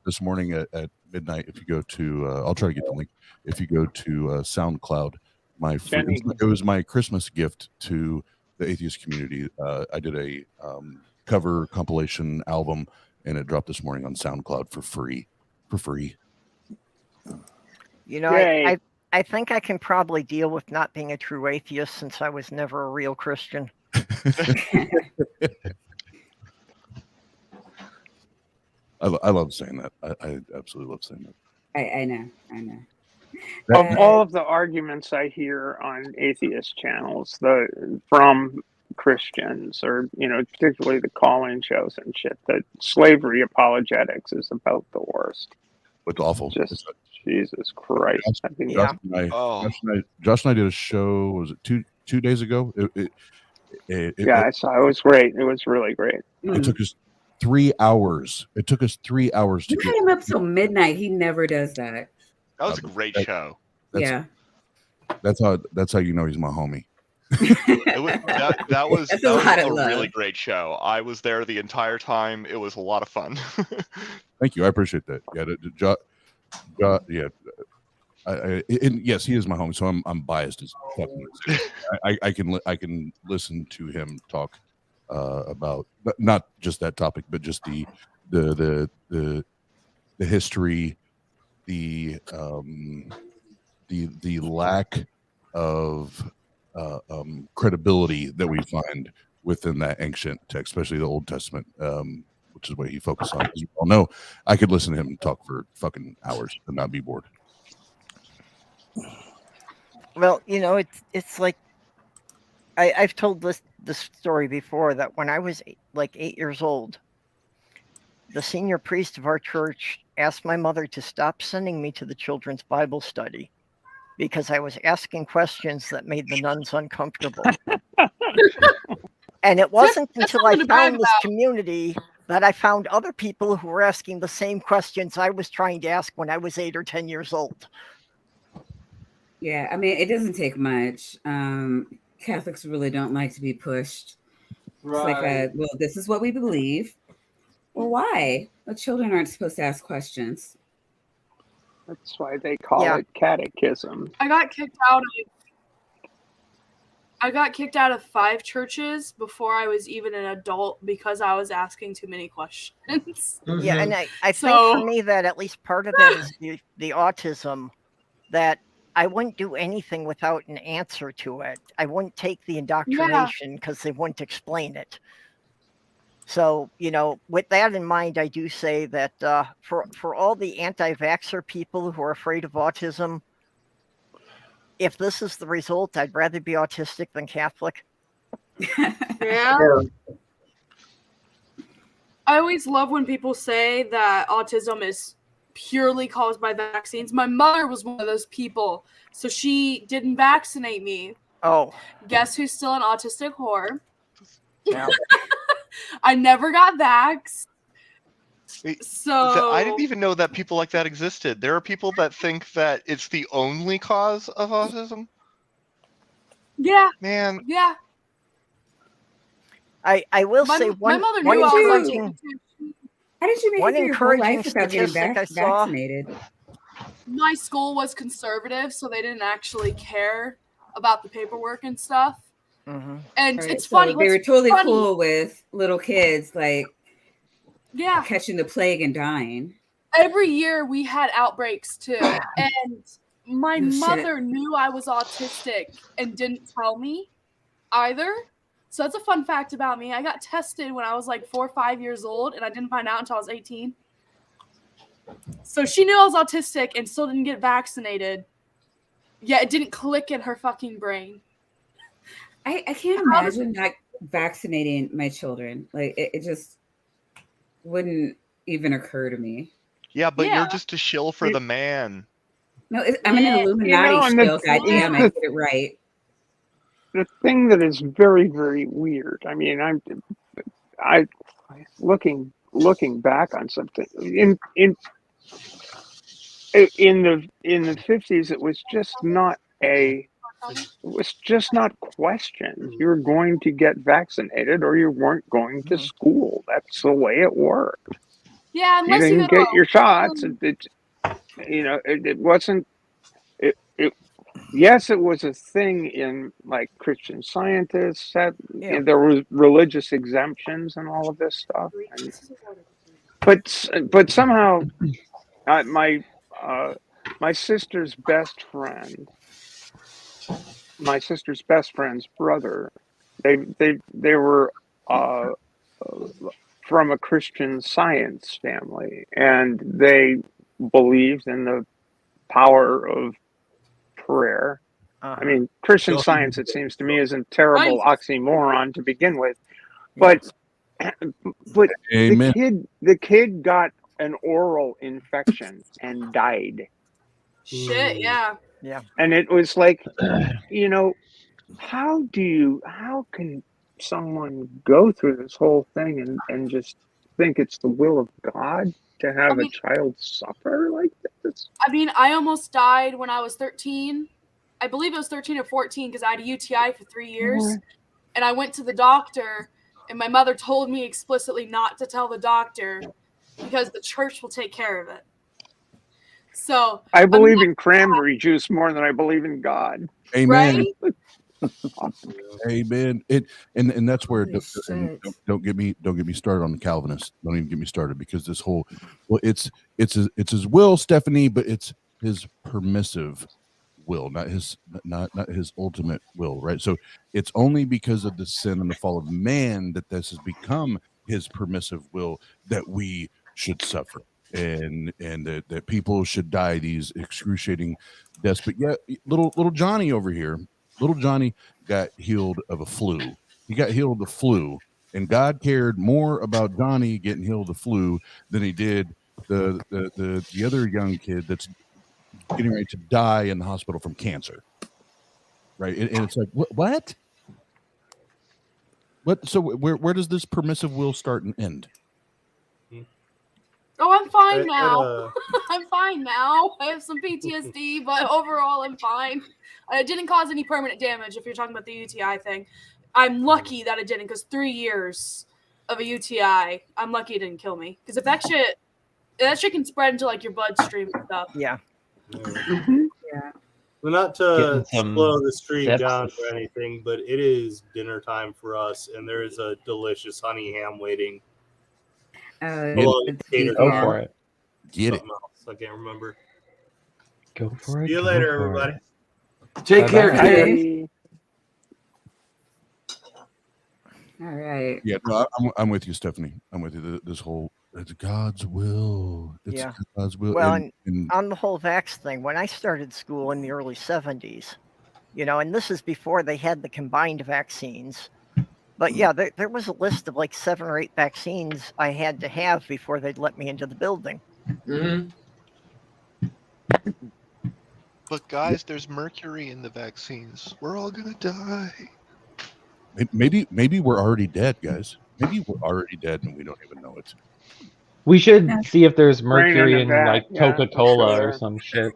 this morning at midnight, if you go to, I'll try to get the link. If you go to SoundCloud, it was my Christmas gift to the atheist community. I did a cover compilation album, and it dropped this morning on SoundCloud for free. You know, I think I can probably deal with not being a true atheist since I was never a real Christian. I love saying that. I absolutely love saying that. I know. Of all of the arguments I hear on atheist channels, from Christians or particularly the call-in shows and shit, that slavery apologetics is about the worst. It's awful. Just Jesus Christ. Josh and I did a show. Was it two days ago? I saw. It was great. It was really great. It took us 3 hours. It took us 3 hours to get him up till midnight. He never does that. That was a great show. That's how you know he's my homie. That was a really great show. I was there the entire time. It was a lot of fun. Thank you. I appreciate that. And yes, he is my homie, so I'm biased as fucking. I can listen to him talk about not just that topic, but just the history, the the lack of credibility that we find within that ancient text, especially the Old Testament, which is what he focused on. As you all know, I could listen to him talk for fucking hours and not be bored. Well, it's like I've told this story before, that when I was like 8 years old, the senior priest of our church asked my mother to stop sending me to the children's Bible study because I was asking questions that made the nuns uncomfortable. And it wasn't until I found this community that I found other people who were asking the same questions I was trying to ask when I was 8 or 10 years old. Yeah, I mean, it doesn't take much. Catholics really don't like to be pushed. Right. It's like, well, this is what we believe. Well, why? Well, children aren't supposed to ask questions. That's why they call it catechism. I got kicked out of 5 churches before I was even an adult because I was asking too many questions. Yeah, and I think for me that at least part of it is the autism, that I wouldn't do anything without an answer to it. I wouldn't take the indoctrination because they wouldn't explain it. So, with that in mind, I do say that for all the anti-vaxxer people who are afraid of autism, if this is the result, I'd rather be autistic than Catholic. Yeah. I always love when people say that autism is purely caused by vaccines. My mother was one of those people, so she didn't vaccinate me. Oh. Guess who's still an autistic whore? Yeah. I never got vaxxed. So I didn't even know that people like that existed. There are people that think that it's the only cause of autism. Yeah. Man. Yeah. I will say my mother knew I was autistic. How did you make one it through your whole encouraging life without getting statistic I saw. vaccinated? My school was conservative, so they didn't actually care about the paperwork and stuff. Mm-hmm. And Right, it's so funny. They were totally cool with little kids catching the plague and dying. Every year we had outbreaks too, and my mother knew I was autistic and didn't tell me either. So that's a fun fact about me. I got tested when I was like 4 or 5 years old, and I didn't find out until I was 18. So she knew I was autistic and still didn't get vaccinated. Yeah, it didn't click in her fucking brain. I can't imagine not vaccinating my children. Like it just wouldn't even occur to me. Yeah, but you're just a shill for the man. No, I'm an Illuminati shill. Goddamn, I did it right. The thing that is very, very weird. I mean, I looking back on something in the 50s, it was just not questioned. You were going to get vaccinated or you weren't going to school. That's the way it worked. Yeah, unless you didn't get your shots. It wasn't. Yes, it was a thing in like Christian Scientists. There was religious exemptions and all of this stuff. But somehow, my sister's best friend's brother, they were from a Christian Science family, and they believed in the power of prayer. I mean, Christian Science, it seems to me, is a terrible oxymoron to begin with. But the kid got an oral infection and died. Shit, yeah. Yeah. And it was like, how can someone go through this whole thing and just think it's the will of God to have a child suffer like this? I mean, I almost died when I was 13. I believe it was 13 or 14 because I had a UTI for 3 years. Mm-hmm. And I went to the doctor, and my mother told me explicitly not to tell the doctor because the church will take care of it. So I believe in cranberry juice more than I believe in God. Amen. Right? Amen. And that's where don't get me started on the Calvinists. Don't even get me started, because this whole it's his will, Stephanie, but it's his permissive will, not his ultimate will, right? So it's only because of the sin and the fall of man that this has become his permissive will that we should suffer, and that people should die these excruciating deaths. But yet, little Johnny over here, little Johnny got healed of a flu. He got healed of the flu, and God cared more about Johnny getting healed of the flu than he did the other young kid that's getting ready to die in the hospital from cancer, right? And it's like, what? So where does this permissive will start and end? Oh, I'm fine now. I'm fine now. I have some PTSD, but overall, I'm fine. It didn't cause any permanent damage. If you're talking about the UTI thing, I'm lucky that it didn't, because 3 years of a UTI, I'm lucky it didn't kill me. Because if that shit can spread into like your bloodstream and stuff. Yeah. Yeah. Well, not to Getting slow the stream sepsis. down or anything, but it is dinner time for us, and there is a delicious honey ham waiting. Go for it. Get it. Something else. I can't remember. Go for it. See you go later, for everybody. it. Take care, Bye-bye. kid. All right. Yeah, no, I'm with you, Stephanie. I'm with you. This whole it's God's will. It's Yeah. God's will. Well, and on the whole vax thing, when I started school in the early 70s, and this is before they had the combined vaccines. But yeah, there was a list of like 7 or 8 vaccines I had to have before they'd let me into the building. Mm-hmm. But guys, there's mercury in the vaccines. We're all gonna die. maybe we're already dead, guys. Maybe we're already dead and we don't even know it. We should see if there's mercury in that, like yeah, Coca-Cola sure. or some shit.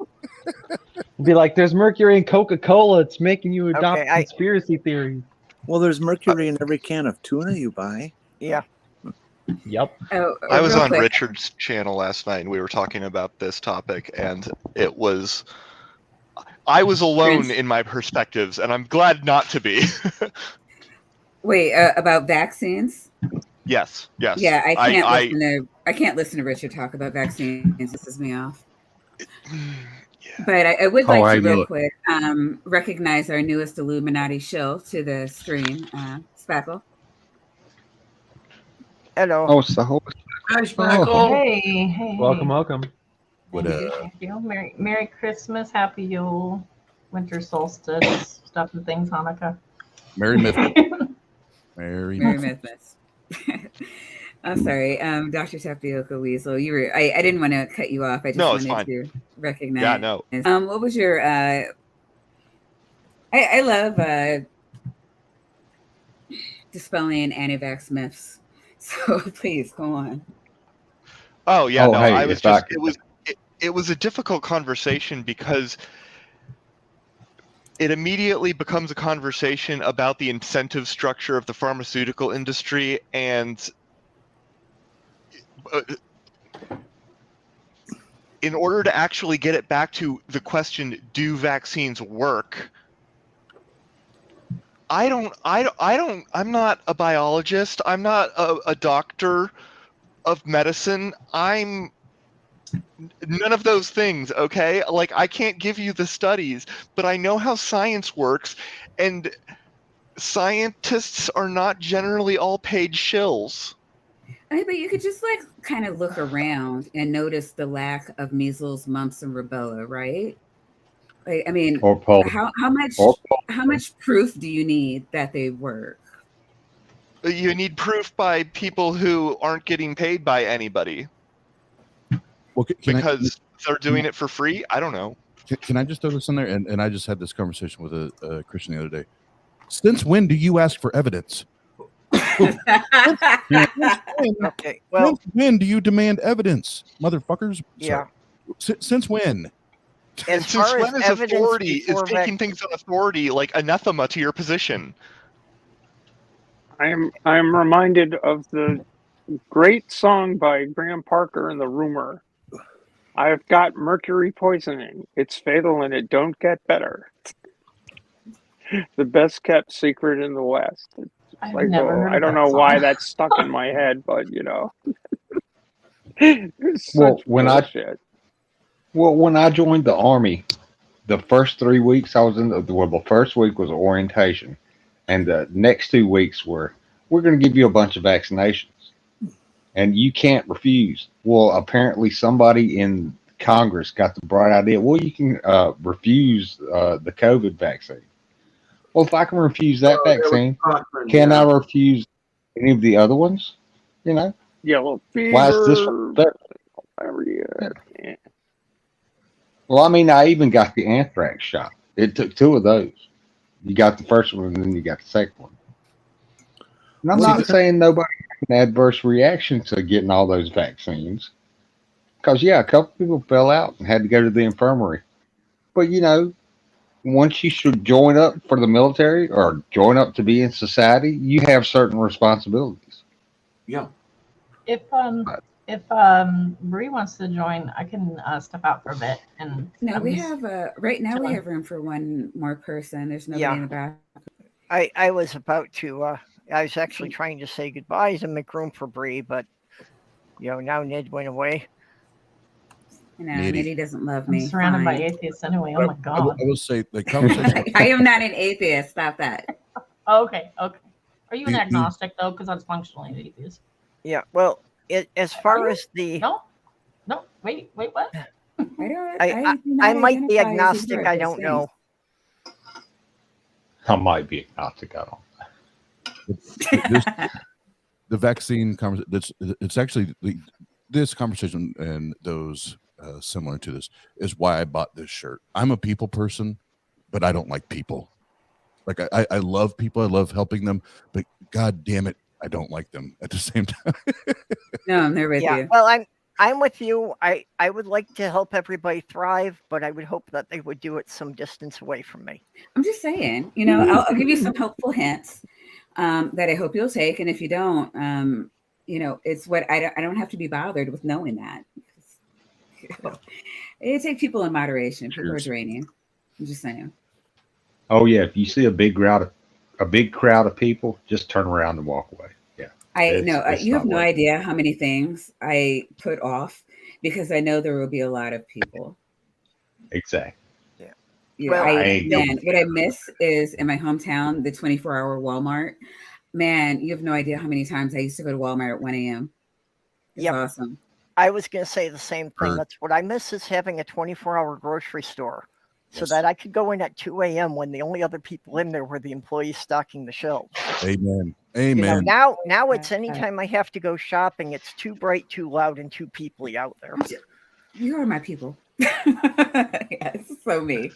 Be like, there's mercury in Coca-Cola. It's making you adopt Okay, conspiracy theories. Well, there's mercury in every can of tuna you buy. Yeah. Yep. Oh, I was real on quick. Richard's channel last night, and we were talking about this topic, and I was alone Prince? in my perspectives, and I'm glad not to be. Wait, about vaccines? Yes. Yeah, I can't listen to Richard talk about vaccines. It pisses me off. But I would Oh, I like to know real it. quick recognize our newest Illuminati shill to the stream, Spackle. Hello. Oh, so Hi, Spackle. Oh. Hey. Welcome. What Thank you. Merry Christmas, Happy Yule, Winter Solstice, stuff and things, Hanukkah. Merry Mythmas. Merry Mythmas. I'm sorry, Dr. Tapioca Weasel. You were I didn't want to cut you off. I just No, it's wanted fine. to recognize. Yeah, no. What was your I love dispelling anti-vax myths. So please go on. Oh yeah, Oh, no, hey, I was if just I- it was a difficult conversation because it immediately becomes a conversation about the incentive structure of the pharmaceutical industry, and in order to actually get it back to the question, do vaccines work? I'm not a biologist. I'm not a doctor of medicine. I'm none of those things, okay? Like, I can't give you the studies, but I know how science works, and scientists are not generally all paid shills. But you could just like kind of look around and notice the lack of measles, mumps, and rubella, right? Like, I mean, Or polio. how much proof do you need that they work? You need proof by people who aren't getting paid by anybody. Well, because they're doing it for free? I don't know. Can I just throw this in there? And I just had this conversation with a Christian the other day. Since when do you ask for evidence? Okay, well, Since when do you demand evidence, motherfuckers? Yeah. Since when? And since when is authority is taking things on authority like anathema to your position? I am reminded of the great song by Graham Parker and the Rumor. I've got mercury poisoning. It's fatal and it don't get better. The best kept secret in the West. I've Like, never heard I of don't that know why song. that's stuck in my head, but it's Well, such when bullshit. when I joined the army, the first 3 weeks I was in the first week was orientation, and the next 2 weeks we're going to give you a bunch of vaccinations, and you can't refuse. Well, apparently somebody in Congress got the bright idea. Well, you can refuse the COVID vaccine. Well, if I can refuse that vaccine, can I refuse any of the other ones? You know? Yellow fever. Why is this one there? Yeah. Well, I mean, I even got the anthrax shot. It took 2 of those. You got the first one, and then you got the second one. And I'm not saying nobody had an adverse reaction to getting all those vaccines. Because, yeah, a couple people fell out and had to go to the infirmary. But, you know, once you should join up for the military or join up to be in society, you have certain responsibilities. Yeah. If Bree wants to join, I can step out for a bit. And No, we have right now we have room for one more person. There's nobody in the back. I was about to. I was actually trying to say goodbyes and make room for Bree, but you know now Ned went away. You know, Nitty doesn't love me. I'm surrounded by Fine. atheists anyway. Oh my god. I will say the conversation. I am not an atheist. Stop that. Okay. Are you an agnostic though? Because that's functionally an atheist. Yeah. Well, as far as the no. Wait. What? I might be agnostic. I don't know. I might be agnostic. I don't know. The vaccine conversation. It's actually this conversation and those similar to this is why I bought this shirt. I'm a people person, but I don't like people. Like I love people. I love helping them, but God damn it, I don't like them at the same time. No, I'm there with you. Well, I'm with you. I would like to help everybody thrive, but I would hope that they would do it some distance away from me. I'm just saying, you know, I'll give you some helpful hints that I hope you'll take. And if you don't, you know, it's what I don't have to be bothered with knowing that. You take people in moderation. People are draining. I'm just saying. Oh yeah, if you see a big crowd of people, just turn around and walk away. Yeah. I know you have no idea how many things I put off because I know there will be a lot of people. Exactly. Yeah. Well, what I miss is in my hometown, the 24-hour Walmart. Man, you have no idea how many times I used to go to Walmart at 1 a.m. It's awesome. I was going to say the same thing. That's what I miss is having a 24-hour grocery store so that I could go in at 2 a.m. when the only other people in there were the employees stocking the shelves. Amen. You know, now it's anytime I have to go shopping, it's too bright, too loud, and too peoply out there. You are my people. Yes, so me.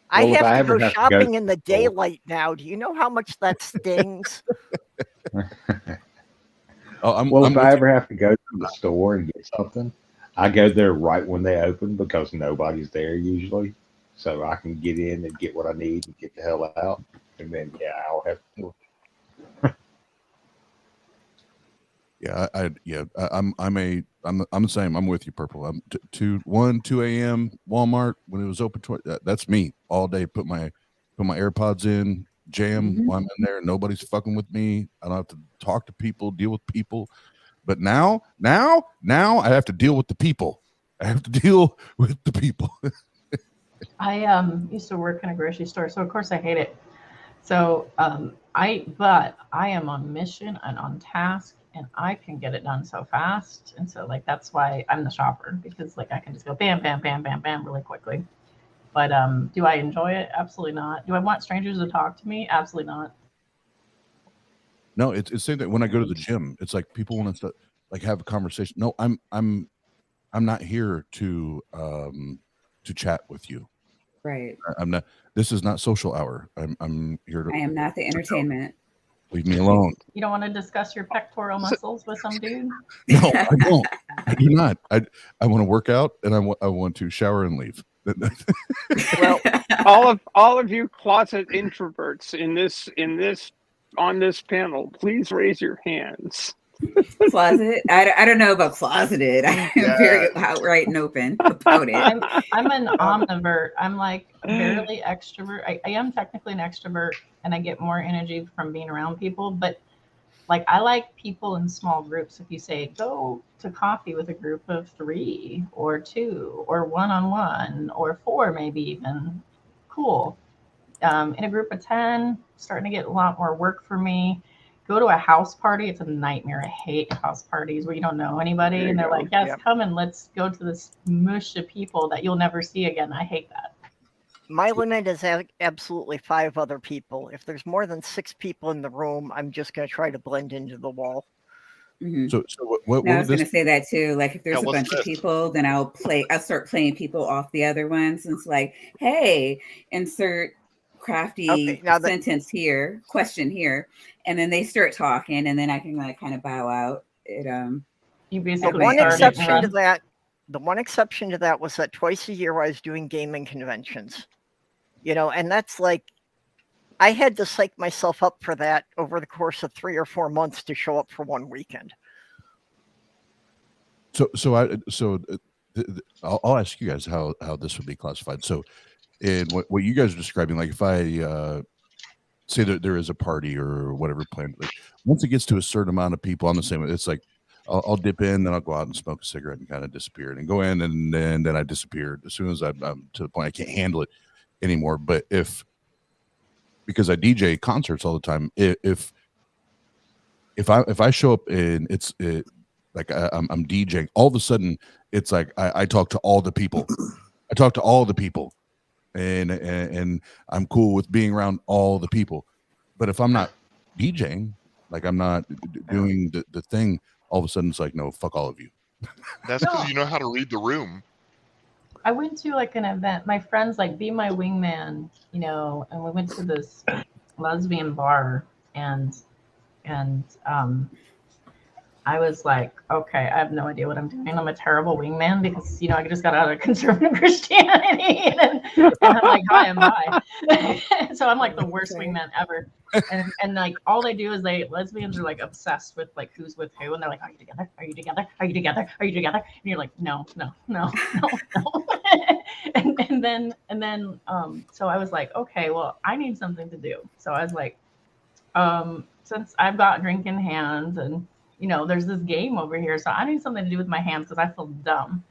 I have to go shopping in the daylight now. Do you know how much that stings? If I ever have to go to the store and get something, I go there right when they open because nobody's there usually. So I can get in and get what I need and get the hell out. And then, I'll have to do it. I'm the same. I'm with you, Purple. I'm 2 a.m. Walmart when it was open. That's me all day. Put my AirPods in, jam while I'm in there. Nobody's fucking with me. I don't have to talk to people, deal with people. But now I have to deal with the people. I used to work in a grocery store, so of course I hate it. So but I am on mission and on task, and I can get it done so fast. And so that's why I'm the shopper, because I can just go bam, bam, bam, bam, bam really quickly. But do I enjoy it? Absolutely not. Do I want strangers to talk to me? Absolutely not. No, it's the same thing when I go to the gym. It's like people want to have a conversation. No, I'm not here to chat with you. Right. I'm not. This is not social hour. I'm here to. I am not the entertainment. Leave me alone. You don't want to discuss your pectoral muscles with some dude? No, I don't. I do not. I want to work out and I want to shower and leave. Well, all of you closet introverts on this panel, please raise your hands. Closet? I don't know about closeted. I'm very outright and open about it. I'm an omnivert. I'm barely extrovert. I am technically an extrovert, and I get more energy from being around people. But like I like people in small groups. If you say go to coffee with a group of 3 or 2 or 1-on-1 or 4, maybe even, cool. In a group of 10, starting to get a lot more work for me. Go to a house party. It's a nightmare. I hate house parties where you don't know anybody. And they're like, yes, come and let's go to this mush of people that you'll never see again. I hate that. My limit is absolutely 5 other people. If there's more than 6 people in the room, I'm just going to try to blend into the wall. Mm-hmm. So what I was going to say that too. Like if there's a bunch of people, then I'll start playing people off the other ones. And it's like, hey, insert crafty sentence here, question here, and then they start talking, and then I can like kind of bow out. You basically the one exception to that was that twice a year I was doing gaming conventions, and that's like I had to psych myself up for that over the course of 3 or 4 months to show up for one weekend. I'll ask you guys how this would be classified. So, in what you guys are describing, like if I say that there is a party or whatever planned, like once it gets to a certain amount of people, I'm the same. It's like I'll dip in, then I'll go out and smoke a cigarette and kind of disappear, and go in, and then I disappear as soon as I'm to the point I can't handle it anymore. But because I DJ concerts all the time, if I show up and like I'm DJing, all of a sudden it's like I talk to all the people. I talk to all the people. And I'm cool with being around all the people. But if I'm not DJing, like I'm not doing the thing, all of a sudden it's like, no, fuck all of you. That's because you know how to read the room. I went to like an event. My friends like be my wingman, and we went to this lesbian bar, and I was like, okay, I have no idea what I'm doing. I'm a terrible wingman because, I just got out of conservative Christianity. And I'm like, hi, I'm bi. So I'm like the worst wingman ever. And like all they do is lesbians are like obsessed with like who's with who. And they're like, are you together? Are you together? Are you together? Are you together? And you're like, no. and then so I was like, okay, well, I need something to do. So I was like, since I've got drink in hands and there's this game over here, so I need something to do with my hands because I feel dumb.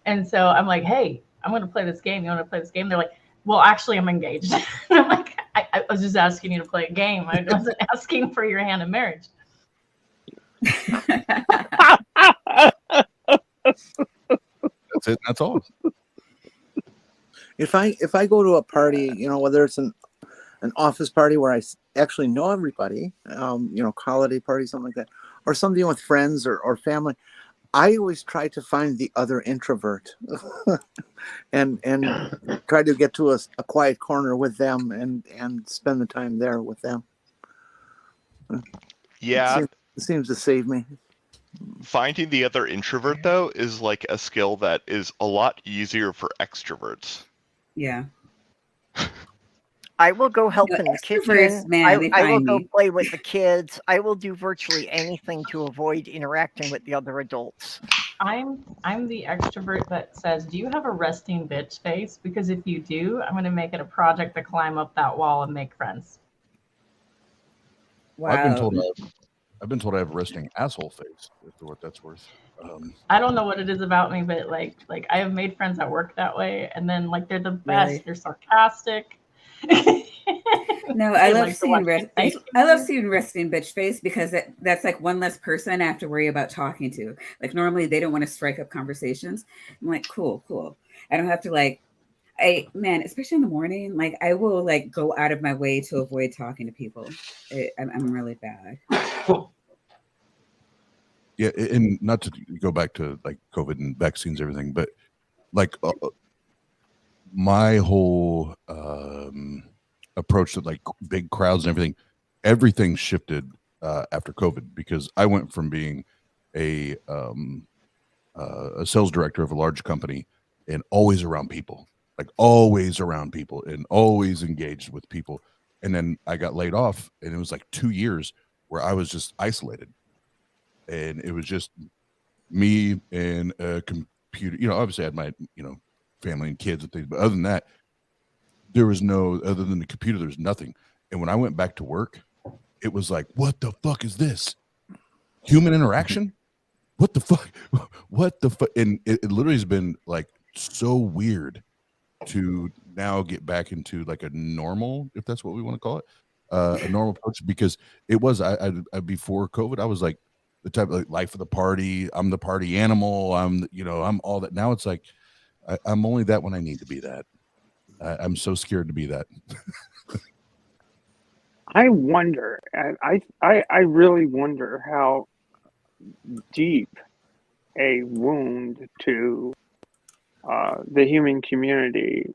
And so I'm like, hey, I'm going to play this game. You want to play this game? They're like, well, actually, I'm engaged. And I'm like, I was just asking you to play a game. I wasn't asking for your hand in marriage. That's it. That's all. If I go to a party, whether it's an office party where I actually know everybody, holiday party, something like that, or something with friends or family, I always try to find the other introvert and try to get to a quiet corner with them and spend the time there with them. Yeah. It seems to save me. Finding the other introvert, though, is like a skill that is a lot easier for extroverts. Yeah. I will go help in the kitchen. Man, I will go play with the kids. I will do virtually anything to avoid interacting with the other adults. I'm the extrovert that says, do you have a resting bitch face? Because if you do, I'm going to make it a project to climb up that wall and make friends. Wow. I've been told I have a resting asshole face, for what that's worth. I don't know what it is about me, but like I have made friends that work that way, and then like they're the best. Really? They're sarcastic. No, I love seeing resting bitch face because that's like one less person I have to worry about talking to. Like normally they don't want to strike up conversations. I'm like, cool. I don't have to especially in the morning, like I will like go out of my way to avoid talking to people. I'm really bad. Yeah, and not to go back to like COVID and vaccines, everything, but like my whole approach to like big crowds and everything shifted after COVID, because I went from being a sales director of a large company and always around people and always engaged with people. And then I got laid off, and it was like 2 years where I was just isolated, and it was just me and a computer. Obviously I had my, family and kids and things, but other than that, other than the computer, there was nothing. And when I went back to work, it was like, what the fuck is this? human interaction. What the fuck? What the fuck? And it literally has been like so weird to now get back into like a normal, if that's what we want to call it, a normal approach, because it was I before COVID, I was like the type of like life of the party. I'm the party animal. I'm all that. Now it's like I'm only that when I need to be that. I'm so scared to be that. I wonder, I really wonder how deep a wound to the human community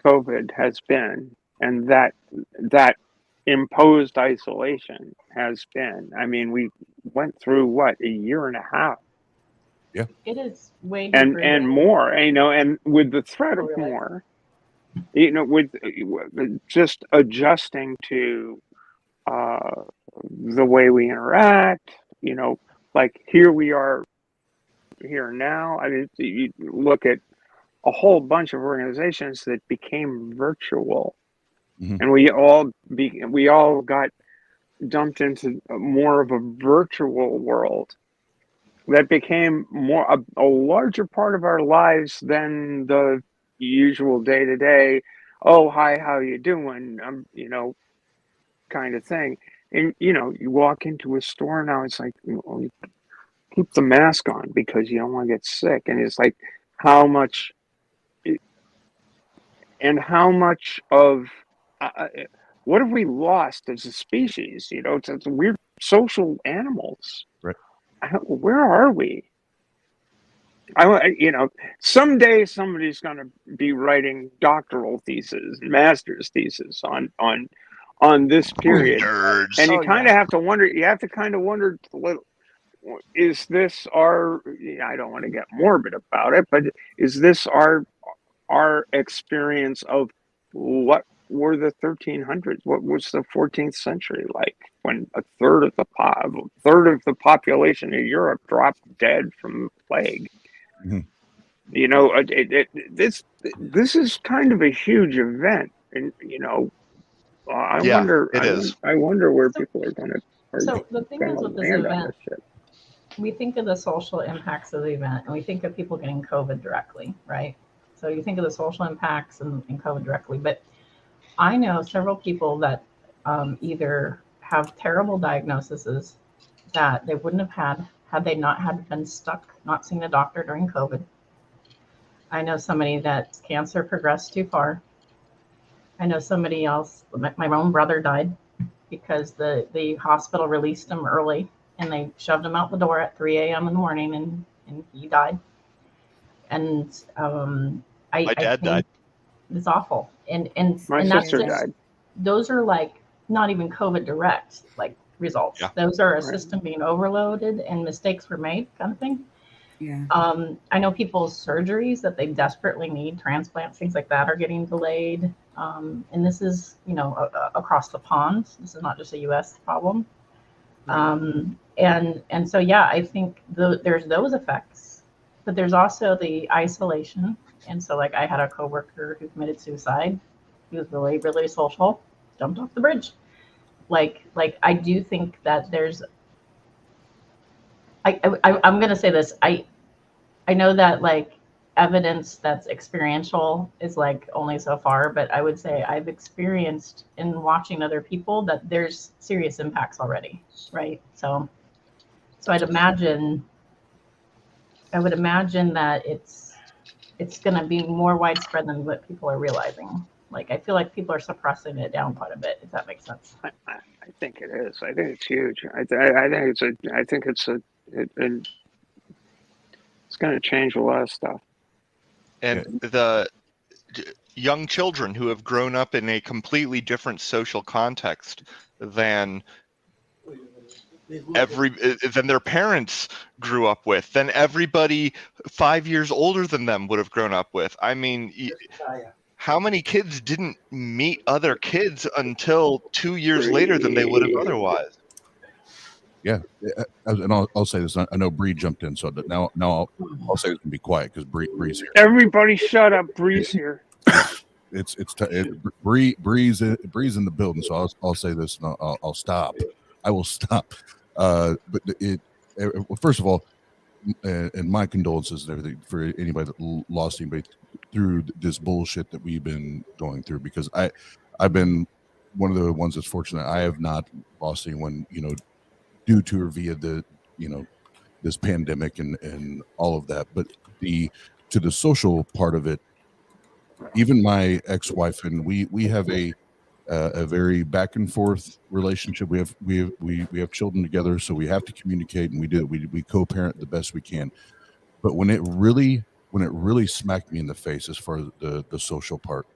COVID has been, and that imposed isolation has been. I mean, we went through what, a year and a half. Yeah, it is way deeper and more, and with the threat of more, with just adjusting to the way we interact, like here we are here now. I mean, you look at a whole bunch of organizations that became virtual, and we all got dumped into more of a virtual world that became a larger part of our lives than the usual day-to-day, oh, hi, how you doing, kind of thing. And you walk into a store now, it's like, well, you keep the mask on because you don't want to get sick. And it's like, how much of what have we lost as a species? It's we're social animals, right? Where are we? Someday somebody's going to be writing doctoral thesis, master's thesis on this period, Nerds. and you kind of have to wonder. You have to kind of wonder, is this our? I don't want to get morbid about it, but is this our experience of what were the 1300s? What was the 14th century like, when a third of the population of Europe dropped dead from the plague? This is kind of a huge event, and I wonder where people are going to. So the thing is with this event, we think of the social impacts of the event, and we think of people getting COVID directly, right? So you think of the social impacts and COVID directly, but I know several people that either have terrible diagnoses that they wouldn't have had they not been stuck, not seeing a doctor during COVID. I know somebody that cancer progressed too far. I know somebody else, my own brother died because the hospital released him early and they shoved him out the door at 3 a.m. in the morning and he died. And my dad died. It's awful. And my sister died. Those are like not even COVID direct like results. Yeah. Those are a system being overloaded and mistakes were made, kind of thing. Yeah. I know people's surgeries that they desperately need, transplants, things like that, are getting delayed. And this is, across the pond. This is not just a U.S. problem. And so, yeah, I think there's those effects, but there's also the isolation. And so, like, I had a coworker who committed suicide. He was really, really social, jumped off the bridge. Like I do think that there's. I'm gonna say this. I know that like evidence that's experiential is like only so far, but I would say I've experienced in watching other people that there's serious impacts already, right? So I would imagine that it's gonna be more widespread than what people are realizing. Like, I feel like people are suppressing it down quite a bit, if that makes sense. I think it is. I think it's huge. I think it's going to change a lot of stuff. And the young children who have grown up in a completely different social context than their parents grew up with, than everybody 5 years older than them would have grown up with. I mean, how many kids didn't meet other kids until 2 years later than they would have otherwise? Yeah, and I'll say this. I know Bree jumped in, so now I'll say this and be quiet because Bree's here. Everybody, shut up! Bree's here. Bree's in the building, so I'll say this and I'll stop. I will stop. But well, first of all, and my condolences and everything for anybody that lost anybody through this bullshit that we've been going through, because I've been one of the ones that's fortunate. I have not lost anyone, due to or via the, this pandemic and all of that. But to the social part of it, even my ex-wife and we have a very back and forth relationship. We have children together, so we have to communicate, and we co-parent the best we can. But when it really smacked me in the face as far as the social part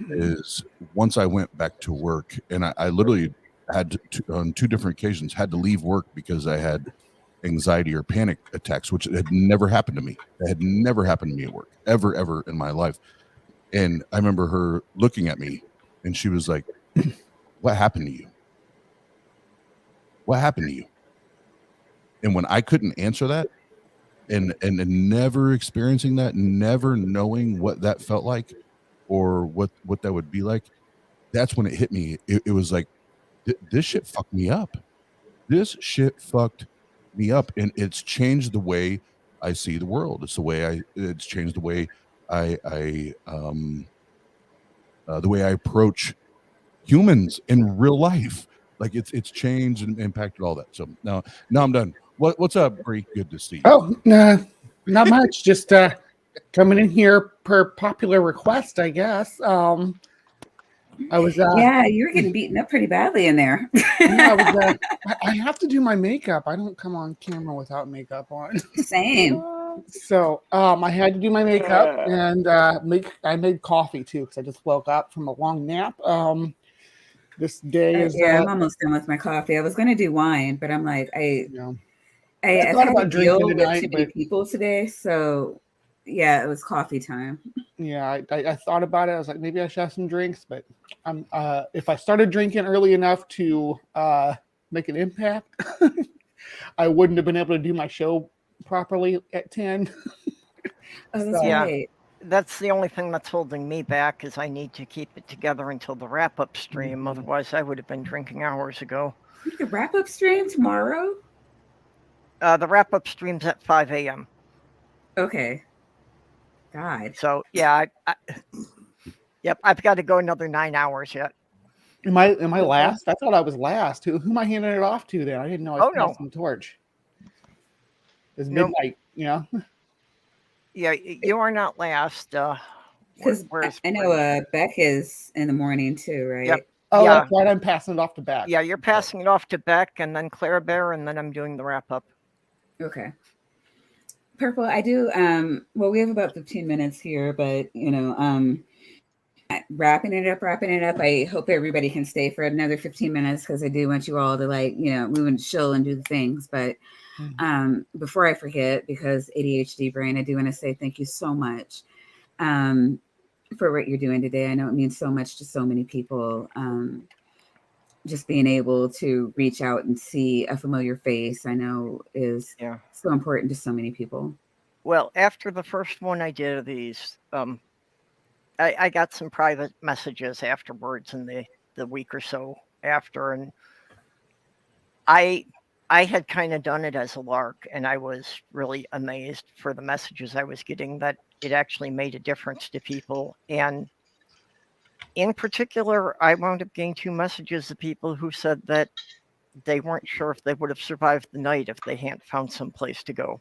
is, once I went back to work, and I literally had to, on 2 different occasions, had to leave work because I had anxiety or panic attacks, which had never happened to me. It had never happened to me at work, ever in my life. And I remember her looking at me, and she was like, "What happened to you? What happened to you?" And when I couldn't answer that, and never experiencing that, never knowing what that felt like or what that would be like, that's when it hit me. It was like, this shit fucked me up. This shit fucked me up, and it's changed the way I see the world. It's changed the way the way I approach humans in real life. Like it's changed and impacted all that. So now I'm done. What's up, Bree? Good to see you. Oh, not much. Just coming in here per popular request, I guess. I was yeah, you were getting beaten up pretty badly in there. Yeah, I have to do my makeup. I don't come on camera without makeup on. Same. So I had to do my makeup, and I made coffee too, because I just woke up from a long nap. This day is I'm almost done with my coffee. I was going to do wine, but I'm like, I've thought had about to deal drinking with tonight, too many but people today, so yeah, it was coffee time. yeah, I thought about it. I was like, maybe I should have some drinks, but I'm if I started drinking early enough to make an impact, I wouldn't have been able to do my show properly at 10. Oh, that's Yeah, right. that's the only thing that's holding me back, is I need to keep it together until the wrap-up stream. Otherwise, I would have been drinking hours ago. The wrap-up stream tomorrow? The wrap-up stream's at 5 a.m. Okay. God. So yeah, yep, I've got to go another 9 hours yet. Am I last? I thought I was last. Who am I handing it off to then? I didn't know I was passing the torch. It's midnight, Yeah, you are not last. Because I know Beck is in the morning too, right? Yep. Oh, Yeah. that's right. I'm passing it off to Beck. Yeah, you're passing it off to Beck, and then Claire Bear, and then I'm doing the wrap-up. Okay. Purple, I do. Well, we have about 15 minutes here, but wrapping it up. I hope everybody can stay for another 15 minutes, because I do want you all to move and chill and do the things. But before I forget, because ADHD brain, I do want to say thank you so much for what you're doing today. I know it means so much to so many people. Just being able to reach out and see a familiar face, I know is so important to so many people. Well, after the first one I did of these, I got some private messages afterwards in the week or so after, and I had kind of done it as a lark, and I was really amazed for the messages I was getting, that it actually made a difference to people. And in particular, I wound up getting 2 messages of people who said that they weren't sure if they would have survived the night if they hadn't found some place to go.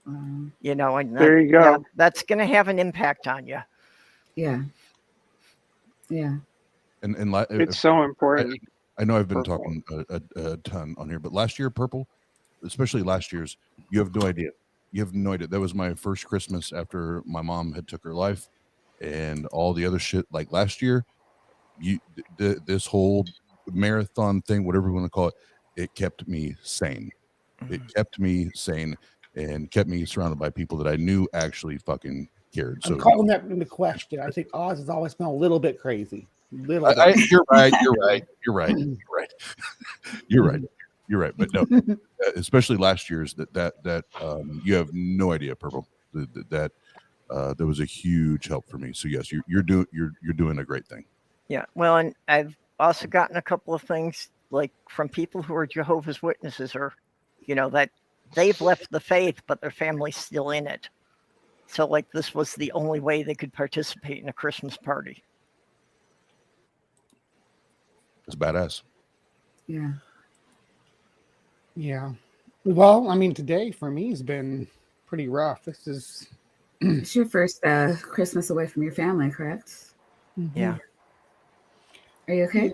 And there you go. That's going to have an impact on you. Yeah. Yeah. And it's so important. I know I've been talking a ton on here, but last year, Purple, especially last year's, you have no idea. You have no idea. That was my first Christmas after my mom had took her life, and all the other shit. Like last year, this whole marathon thing, whatever you want to call it, it kept me sane. It kept me sane and kept me surrounded by people that I knew actually fucking cared. So I'm calling that into question. I think Oz has always been a little bit crazy. You're right. But no, especially last year's that you have no idea, Purple. That was a huge help for me. So yes, you're doing a great thing. Yeah. Well, and I've also gotten a couple of things, like from people who are Jehovah's Witnesses or, that they've left the faith, but their family's still in it. So like this was the only way they could participate in a Christmas party. It's badass. Yeah. Yeah. Well, I mean, today for me has been pretty rough. This is. It's your first Christmas away from your family, correct? Yeah. Are you okay?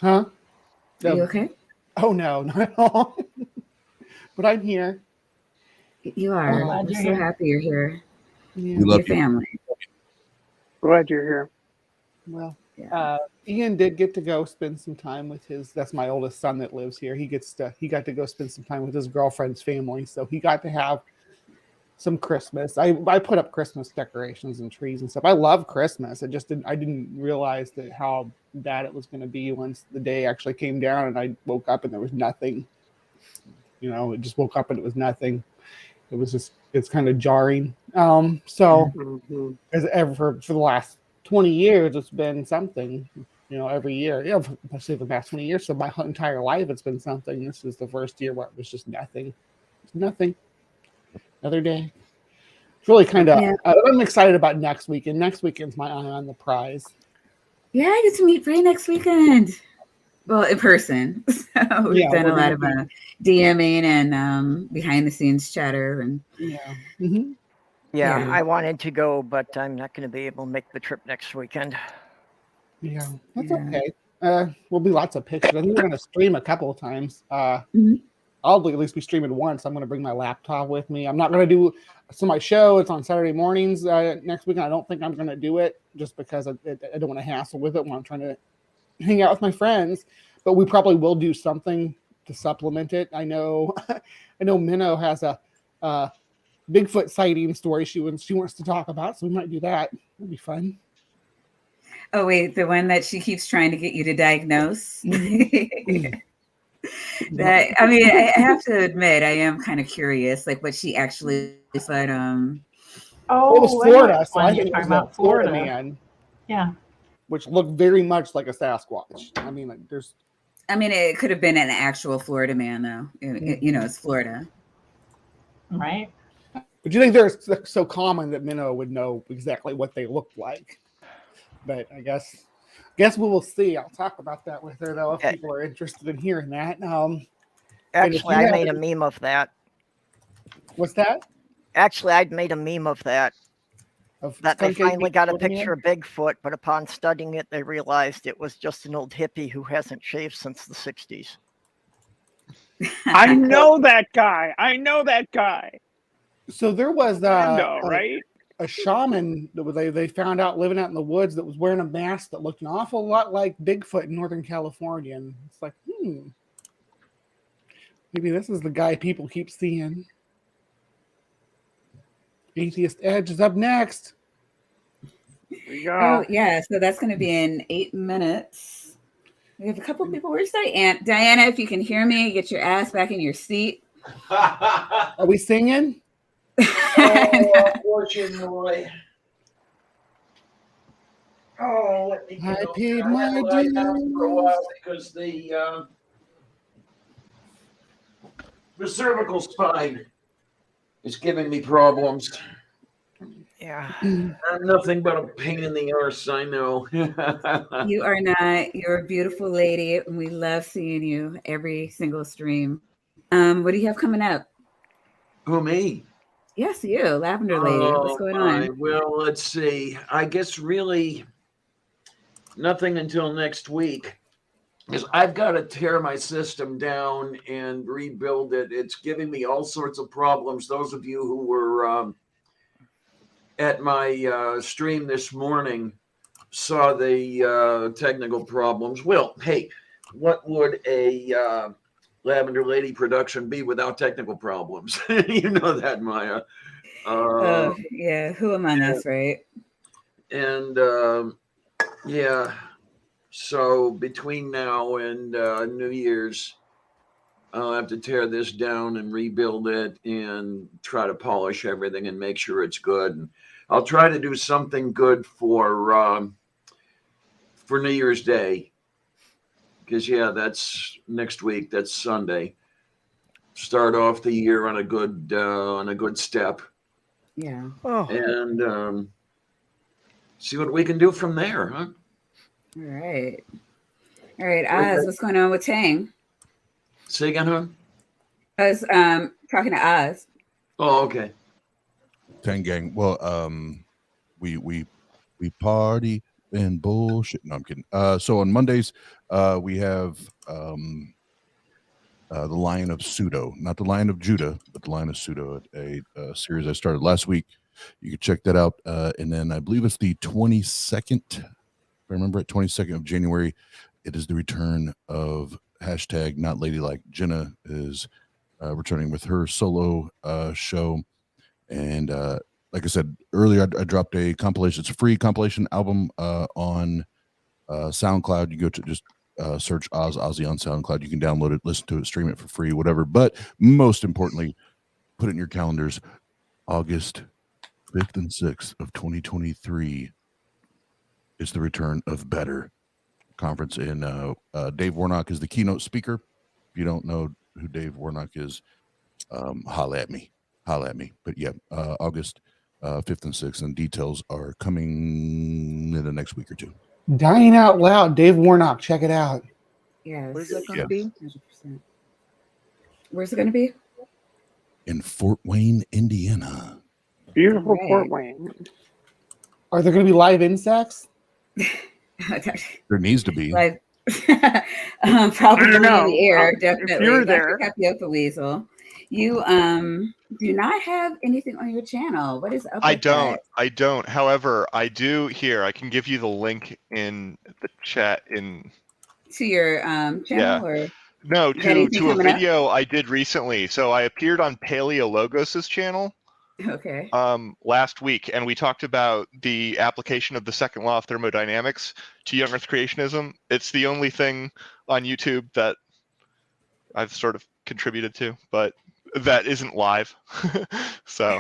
Huh? Are you okay? Oh, no, not at all. But I'm here. You are. I'm so happy you're here. Yeah. We love your family. Glad you're here. Well, Ian did get to go spend some time with that's my oldest son that lives here. He got to go spend some time with his girlfriend's family. So he got to have some Christmas. I put up Christmas decorations and trees and stuff. I love Christmas. I didn't realize that how bad it was going to be once the day actually came down and I woke up and there was nothing. It just woke up and it was nothing. It was it's kind of jarring. So as ever for the last 20 years, it's been something, every year. Yeah, let's say the past 20 years. So my entire life, it's been something. This is the first year where it was just nothing. It's nothing. Another day. It's really kind of. Yeah. I'm excited about next weekend. Next weekend's my eye on the prize. Yeah, I get to meet Bray next weekend. Well, in person. So we've done a lot of DMing and behind the scenes chatter and. Yeah. Mm-hmm. Yeah, I wanted to go, but I'm not going to be able to make the trip next weekend. Yeah, that's okay. Will be lots of pictures. I think we're going to stream a couple of times. I'll at least be streaming once. I'm going to bring my laptop with me. I'm not going to do my show. It's on Saturday mornings next weekend. I don't think I'm going to do it just because I don't want to hassle with it when I'm trying to hang out with my friends. But we probably will do something to supplement it. I know Minnow has a Bigfoot sighting story she wants to talk about, so we might do that. It'll be fun. Oh wait, the one that she keeps trying to get you to diagnose. That I mean, I have to admit, I am kind of curious, like what she actually said. It was Florida, so I think it was about Florida man. Yeah, which looked very much like a Sasquatch. I mean, like there's. I mean, it could have been an actual Florida man, though. It's Florida, right? But do you think they're so common that Minnow would know exactly what they looked like? But I guess we will see. I'll talk about that with her though if people are interested in hearing that. Actually, I made a meme of that. What's that? Actually, I'd made a meme of that. That they finally got a picture of Bigfoot, but upon studying it, they realized it was just an old hippie who hasn't shaved since the 60s. I know that guy. So there was right? A shaman that they found out living out in the woods that was wearing a mask that looked an awful lot like Bigfoot in Northern California. And it's like, maybe this is the guy people keep seeing. Atheist Edge is up next. Oh yeah, so that's going to be in 8 minutes. We have a couple people. Where's Diana? If you can hear me, get your ass back in your seat. Are we singing? Unfortunately. Let me I paid my dues for a while because the cervical spine is giving me problems. Yeah. I'm nothing but a pain in the arse, I know. You are not. You're a beautiful lady, and we love seeing you every single stream. What do you have coming up? Who, me? Yes, you, Lavender Lady. What's going on? Well, let's see. I guess really nothing until next week. Because I've got to tear my system down and rebuild it. It's giving me all sorts of problems. Those of you who were at my stream this morning saw the technical problems. Well, hey, what would a Lavender Lady production be without technical problems? You know that, Maya. Yeah, who among us, right? And yeah, so between now and New Year's, I'll have to tear this down and rebuild it and try to polish everything and make sure it's good. And I'll try to do something good for New Year's Day. because that's next week. That's Sunday. Start off the year on a good step. Yeah. Oh. And see what we can do from there, huh? All right. All right, Oz, what's going on with Tang? Say again, huh? I was talking to Oz. Oh, okay. Tang gang. Well, we party and bullshit. No, I'm kidding. So on Mondays, we have the Lion of Pseudo, not the Lion of Judah, but the Lion of Pseudo, a series I started last week. You can check that out. And then I believe it's the 22nd, if I remember it, 22nd of January. It is the return of hashtag Not Ladylike. Jenna is returning with her solo show. And like I said earlier, I dropped a compilation. It's a free compilation album on SoundCloud. You go to just search Ozzy on SoundCloud. You can download it, listen to it, stream it for free, whatever. But most importantly, put it in your calendars. August 5th and 6th of 2023 is the return of Better conference. And Dave Warnock is the keynote speaker. If you don't know who Dave Warnock is, holla at me. But yeah, August 5th and 6th, and details are coming in the next week or two. Dying Out Loud, Dave Warnock. Check it out. Yeah. Where's that going to be? 100%. Where's it going to be? In Fort Wayne, Indiana. Beautiful Fort Wayne. Are there going to be live insects? There needs to be. Like, probably I don't in know. the air, If definitely. you're Dr. there. Capioca Weasel. You do not have anything on your channel. What is up? I with don't. that? I don't. However, I do here. I can give you the link in the chat in To your channel or no you got anything to a coming up? video I did recently. So I appeared on Paleologos's channel Okay. last week, and we talked about the application of the second law of thermodynamics to young Earth creationism. It's the only thing on YouTube that I've sort of contributed to, but that isn't live. So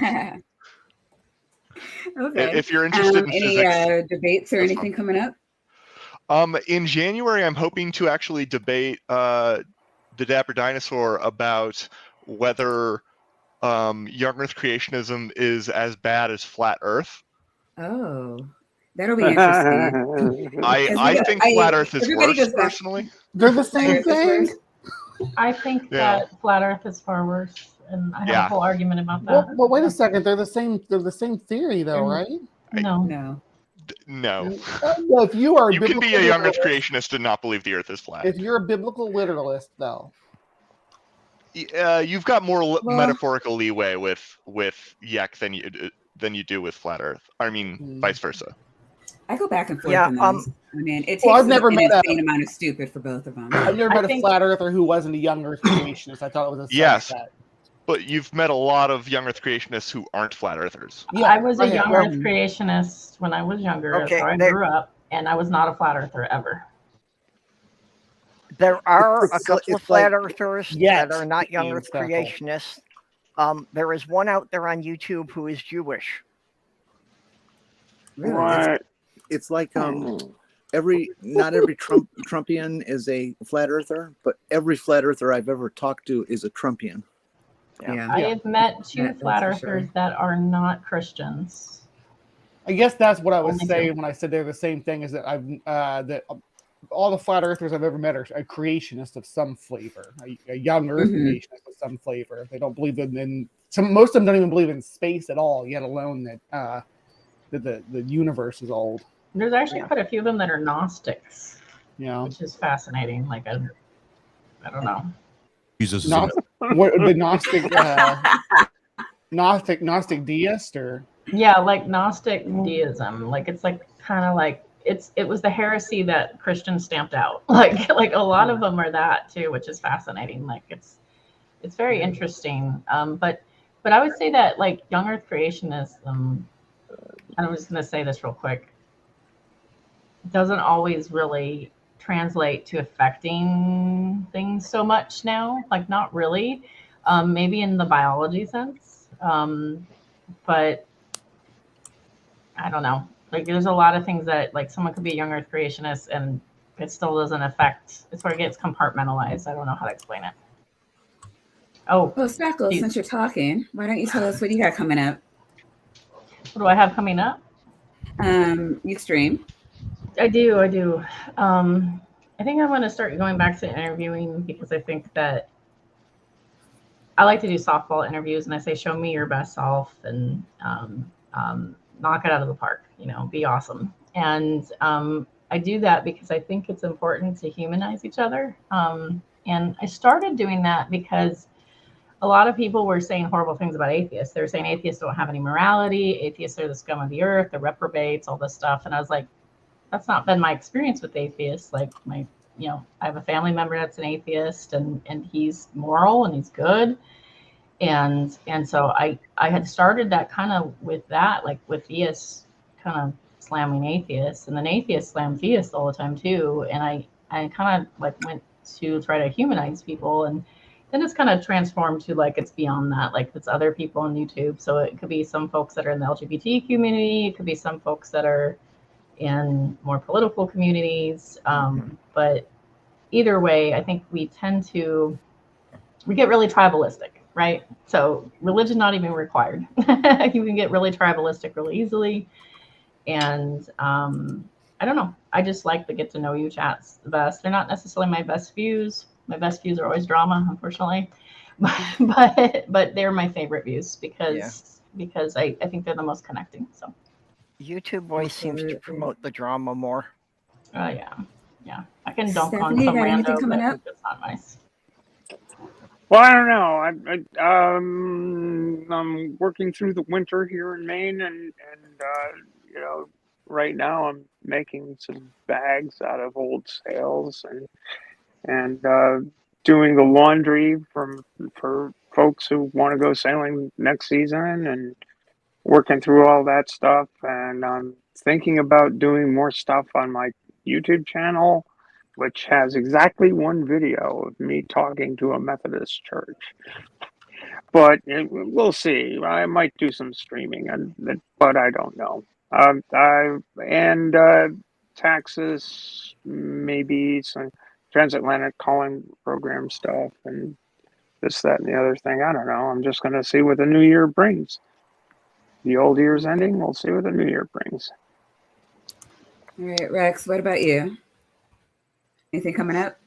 Okay. if you're interested in any physics, debates or that's anything coming up? in January, I'm hoping to actually debate the Dapper Dinosaur about whether young Earth creationism is as bad as flat Earth. Oh, that'll be interesting. I think flat Earth is everybody worse, goes back- personally. They're the same Flat Earth is thing. worse? I think Yeah. that flat Earth is far worse, and I have Yeah. a whole argument about that. Well, wait a second. They're the same. They're the same theory, though, right? No. No. No. Well, if you are, You can be a biblical young Earth literalist- creationist and not believe the Earth is flat. If you're a biblical literalist, though, You've got more Well- metaphorical leeway with Yek than you do with flat Earth. I mean, vice versa. I go back and forth Yeah, on those. I mean, it takes well, I've never an met a- insane amount of stupid for both of them. I've never I met a think- flat earther who wasn't a young Earth creationist. I thought it was a Yes. subset. But you've met a lot of young Earth creationists who aren't flat Earthers. Yeah, I was a have. young Earth creationist when I was younger, Okay, so I there- grew up, and I was not a flat Earther ever. There are a It's- couple of it's like- flat earthers Yes, that are not young being Earth stuck up. creationists. There is one out there on YouTube who is Jewish. Really? What? It's like not every Trumpian is a flat earther, but every flat earther I've ever talked to is a Trumpian. Yeah. I have met two That's flat for Earthers sure. that are not Christians. I guess that's what I was Only saying two. when I said they're the same thing. Is that that all the flat earthers I've ever met are a creationist of some flavor, a young Earth Mhm. creationist of some flavor. They don't believe in most of them don't even believe in space at all, yet alone that the universe is old. There's actually quite a few of them that are Gnostics, You know, which is fascinating. Like, I don't know. Jesus is Gnos- what, the Gnostic deist, or Yeah, like Gnostic deism. Like, it's like kind of like it was the heresy that Christians stamped out. Like a lot of them are that too, which is fascinating. Like it's very interesting. But I would say that like young Earth creationism, I was going to say this real quick, doesn't always really translate to affecting things so much now. Like not really. Maybe in the biology sense, but I don't know. Like there's a lot of things that like someone could be a young Earth creationist and it still doesn't affect. It sort of gets compartmentalized. I don't know how to explain it. Oh, well, Speckles, since you're talking, why don't you tell us what you got coming up? What do I have coming up? You stream. I do. I think I'm going to start going back to interviewing because I think that I like to do softball interviews, and I say, show me your best self and knock it out of the park, be awesome. And I do that because I think it's important to humanize each other. And I started doing that because a lot of people were saying horrible things about atheists. They were saying atheists don't have any morality. Atheists are the scum of the earth, the reprobates, all this stuff. And I was like, that's not been my experience with atheists. Like I have a family member that's an atheist, and he's moral and he's good. And so I had started that kind of with that, like with theists kind of slamming atheists, and then atheists slam theists all the time too. And I kind of like went to try to humanize people, and then it's kind of transformed to like it's beyond that, like it's other people on YouTube. So it could be some folks that are in the LGBT community, it could be some folks that are in more political communities. But either way, I think we get really tribalistic, right? So religion not even required. You can get really tribalistic really easily. And I don't know. I just like the get to know you chats the best. They're not necessarily my best views. My best views are always drama, unfortunately. But they're my favorite views because I think they're the most connecting. So YouTube always seems to promote the drama more. Yeah. I can dunk on Stephanie, some got anything rando, coming but up? it's not nice. Well, I don't know. I'm working through the winter here in Maine, and right now I'm making some bags out of old sails and doing the laundry for folks who want to go sailing next season, and working through all that stuff. And I'm thinking about doing more stuff on my YouTube channel, which has exactly one video of me talking to a Methodist church. But we'll see. I might do some streaming, but I don't know. Taxes, maybe some transatlantic calling program stuff, and this, that, and the other thing. I don't know. I'm just going to see what the new year brings. The old year's ending. We'll see what the new year brings. All right, Rex, what about you? Anything coming up?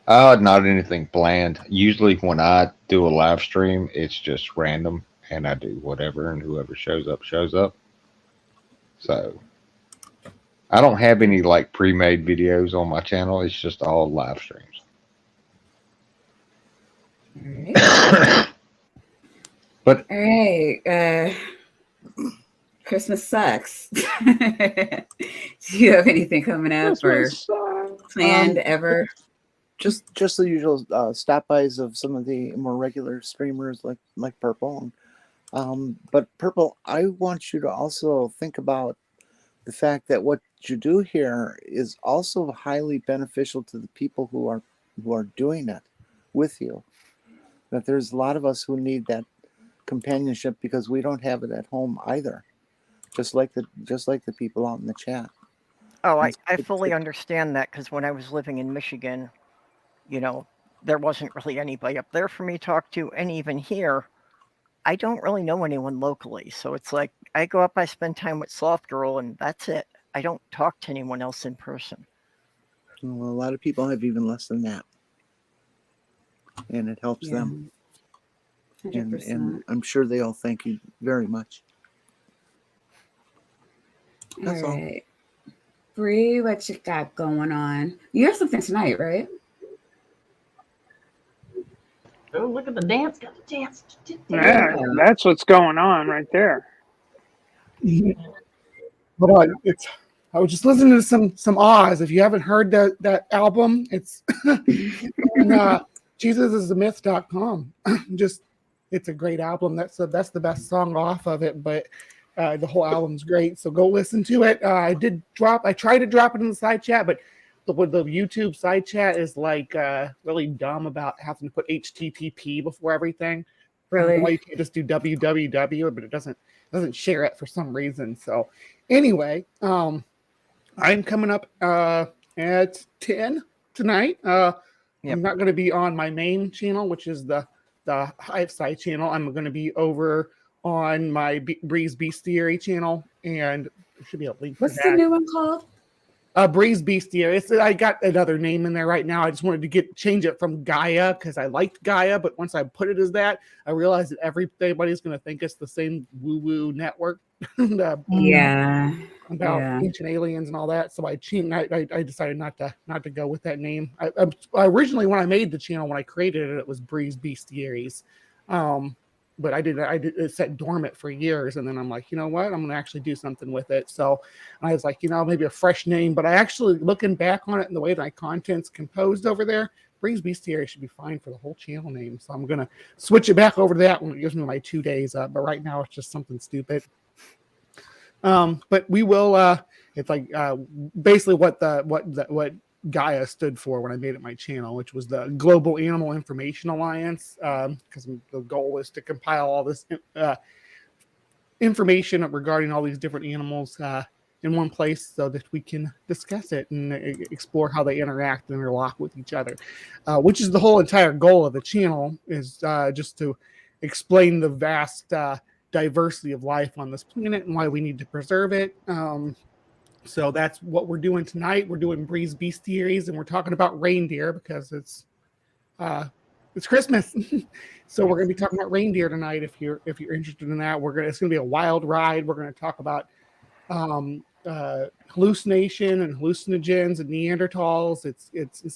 Not anything planned. Usually when I do a live stream, it's just random and I do whatever, and whoever shows up, shows up. So I don't have any like pre-made videos on my channel. It's just all live streams. All right. But all right. Christmas sucks. Do you have anything coming up or planned ever? Just the usual stop bys of some of the more regular streamers like Purple. But Purple, I want you to also think about the fact that what you do here is also highly beneficial to the people who are doing it with you. That there's a lot of us who need that companionship because we don't have it at home either. Just like the people out in the chat. Oh, I fully understand that, because when I was living in Michigan, there wasn't really anybody up there for me to talk to, and even here, I don't really know anyone locally. So it's like I go up, I spend time with Sloth Girl, and that's it. I don't talk to anyone else in person. Well, a lot of people have even less than that, and it helps them. 100%. And I'm sure they all thank you very much. That's all right. Bree, what you got going on? You have something tonight, right? Oh, look at the dance. Got the dance. Yeah, that's what's going on right there. But I was just listening to some Oz. If you haven't heard that album, it's on JesusIsTheMyth.com. It's a great album. That's the best song off of it, but the whole album's great. So go listen to it. I tried to drop it in the side chat, but the YouTube side chat is like really dumb about having to put HTTP before everything. Really? You can't just do www, but it doesn't share it for some reason. So anyway, I'm coming up at 10 tonight. I'm not going to be on my main channel, which is the Hive Side channel. I'm going to be over on my Breeze Bestiary channel, and there should be a link. What's the new one called? Breeze Bestiary. I got another name in there right now. I just wanted to change it from Gaia because I liked Gaia, but once I put it as that, I realized that everybody's going to think it's the same woo-woo network. About ancient aliens and all that. So I decided not to go with that name. I originally, when I made the channel, when I created it, it was Breeze Bestiaries. But I did it set dormant for years, and then I'm like, you know what, I'm gonna actually do something with it. So I was like, maybe a fresh name. But I actually, looking back on it and the way that my content's composed over there, Breeze Bestiary should be fine for the whole channel name. So I'm gonna switch it back over to that when it gives me my 2 days up. But right now it's just something stupid. But we will. It's like basically what Gaia stood for when I made it my channel, which was the Global Animal Information Alliance, because the goal is to compile all this information regarding all these different animals in one place so that we can discuss it and explore how they interact and interlock with each other, which is the whole entire goal of the channel, is just to explain the vast diversity of life on this planet and why we need to preserve it. So that's what we're doing tonight. We're doing Breeze Bestiaries, and we're talking about reindeer because it's Christmas. So we're going to be talking about reindeer tonight. If you're interested in that, it's going to be a wild ride. We're going to talk about hallucination and hallucinogens and Neanderthals. It's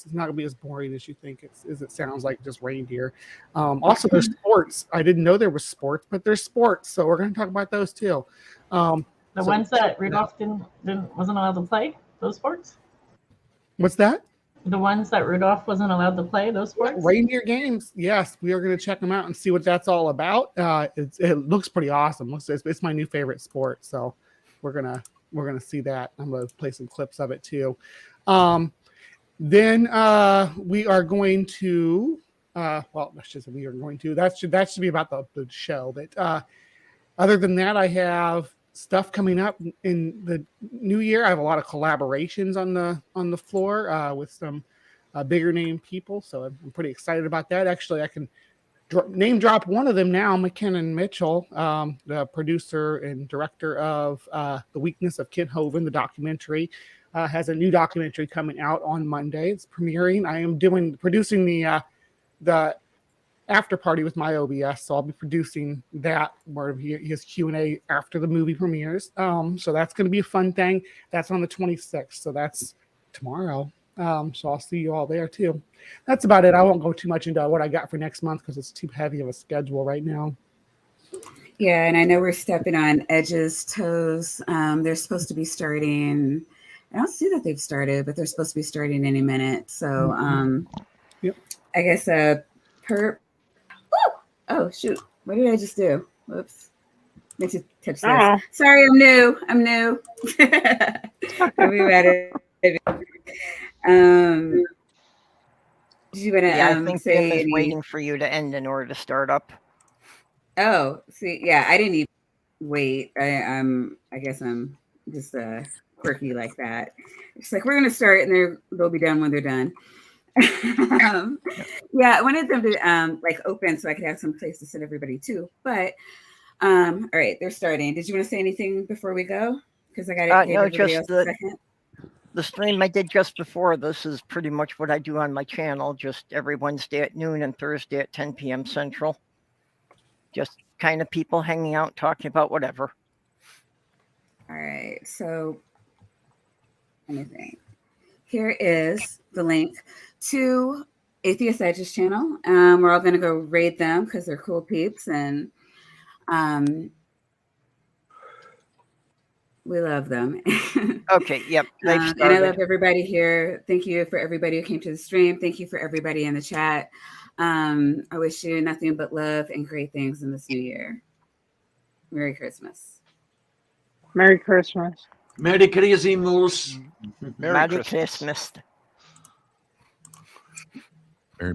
not going to be as boring as you think as it sounds like, just reindeer. Also, there's sports. I didn't know there was sports, but there's sports. So we're going to talk about those too. The ones that Rudolph wasn't allowed to play, those sports? What's that? The ones that Rudolph wasn't allowed to play, those sports? Reindeer games, yes. We are going to check them out and see what that's all about. It looks pretty awesome. It's my new favorite sport, so we're gonna see that. I'm gonna play some clips of it too. Then we are going to. That should be about the show. But other than that, I have stuff coming up in the new year. I have a lot of collaborations on the floor with some bigger name people, so I'm pretty excited about that. Actually, I can name drop one of them now. McKinnon Mitchell, the producer and director of The Weakness of Kent Hovind, the documentary, has a new documentary coming out on Monday. It's premiering. I am producing the after party with my OBS, so I'll be producing that where his Q&A after the movie premieres. So that's going to be a fun thing. That's on the 26th, so that's tomorrow. So I'll see you all there too. That's about it. I won't go too much into what I got for next month because it's too heavy of a schedule right now. Yeah, and I know we're stepping on Edge's toes. They're supposed to be starting. I don't see that they've started, but they're supposed to be starting any minute. So I guess oh shoot! What did I just do? Whoops! Meant to touch this. Sorry, I'm new. I'll be better. Did you want to I think say Tim is waiting for you to end in order to start up. Oh, see, yeah, I didn't even wait. I guess I'm just quirky like that. It's like we're gonna start and they'll be done when they're done. I wanted them to open so I could have some place to sit everybody too. But all right, they're starting. Did you want to say anything before we go? Because I got to give everybody else a second. The stream I did just before this is pretty much what I do on my channel, just every Wednesday at noon and Thursday at 10 p.m. Central. Just kind of people hanging out, talking about whatever. All right, so anything. Here is the link to Atheist Edge's channel. We're all going to go raid them because they're cool peeps, and we love them. Okay, yep. And I love everybody here. Thank you for everybody who came to the stream. Thank you for everybody in the chat. I wish you nothing but love and great things in this new year. Merry Christmas. Merry Christmas. Merry Christmas. Merry Christmas. Merry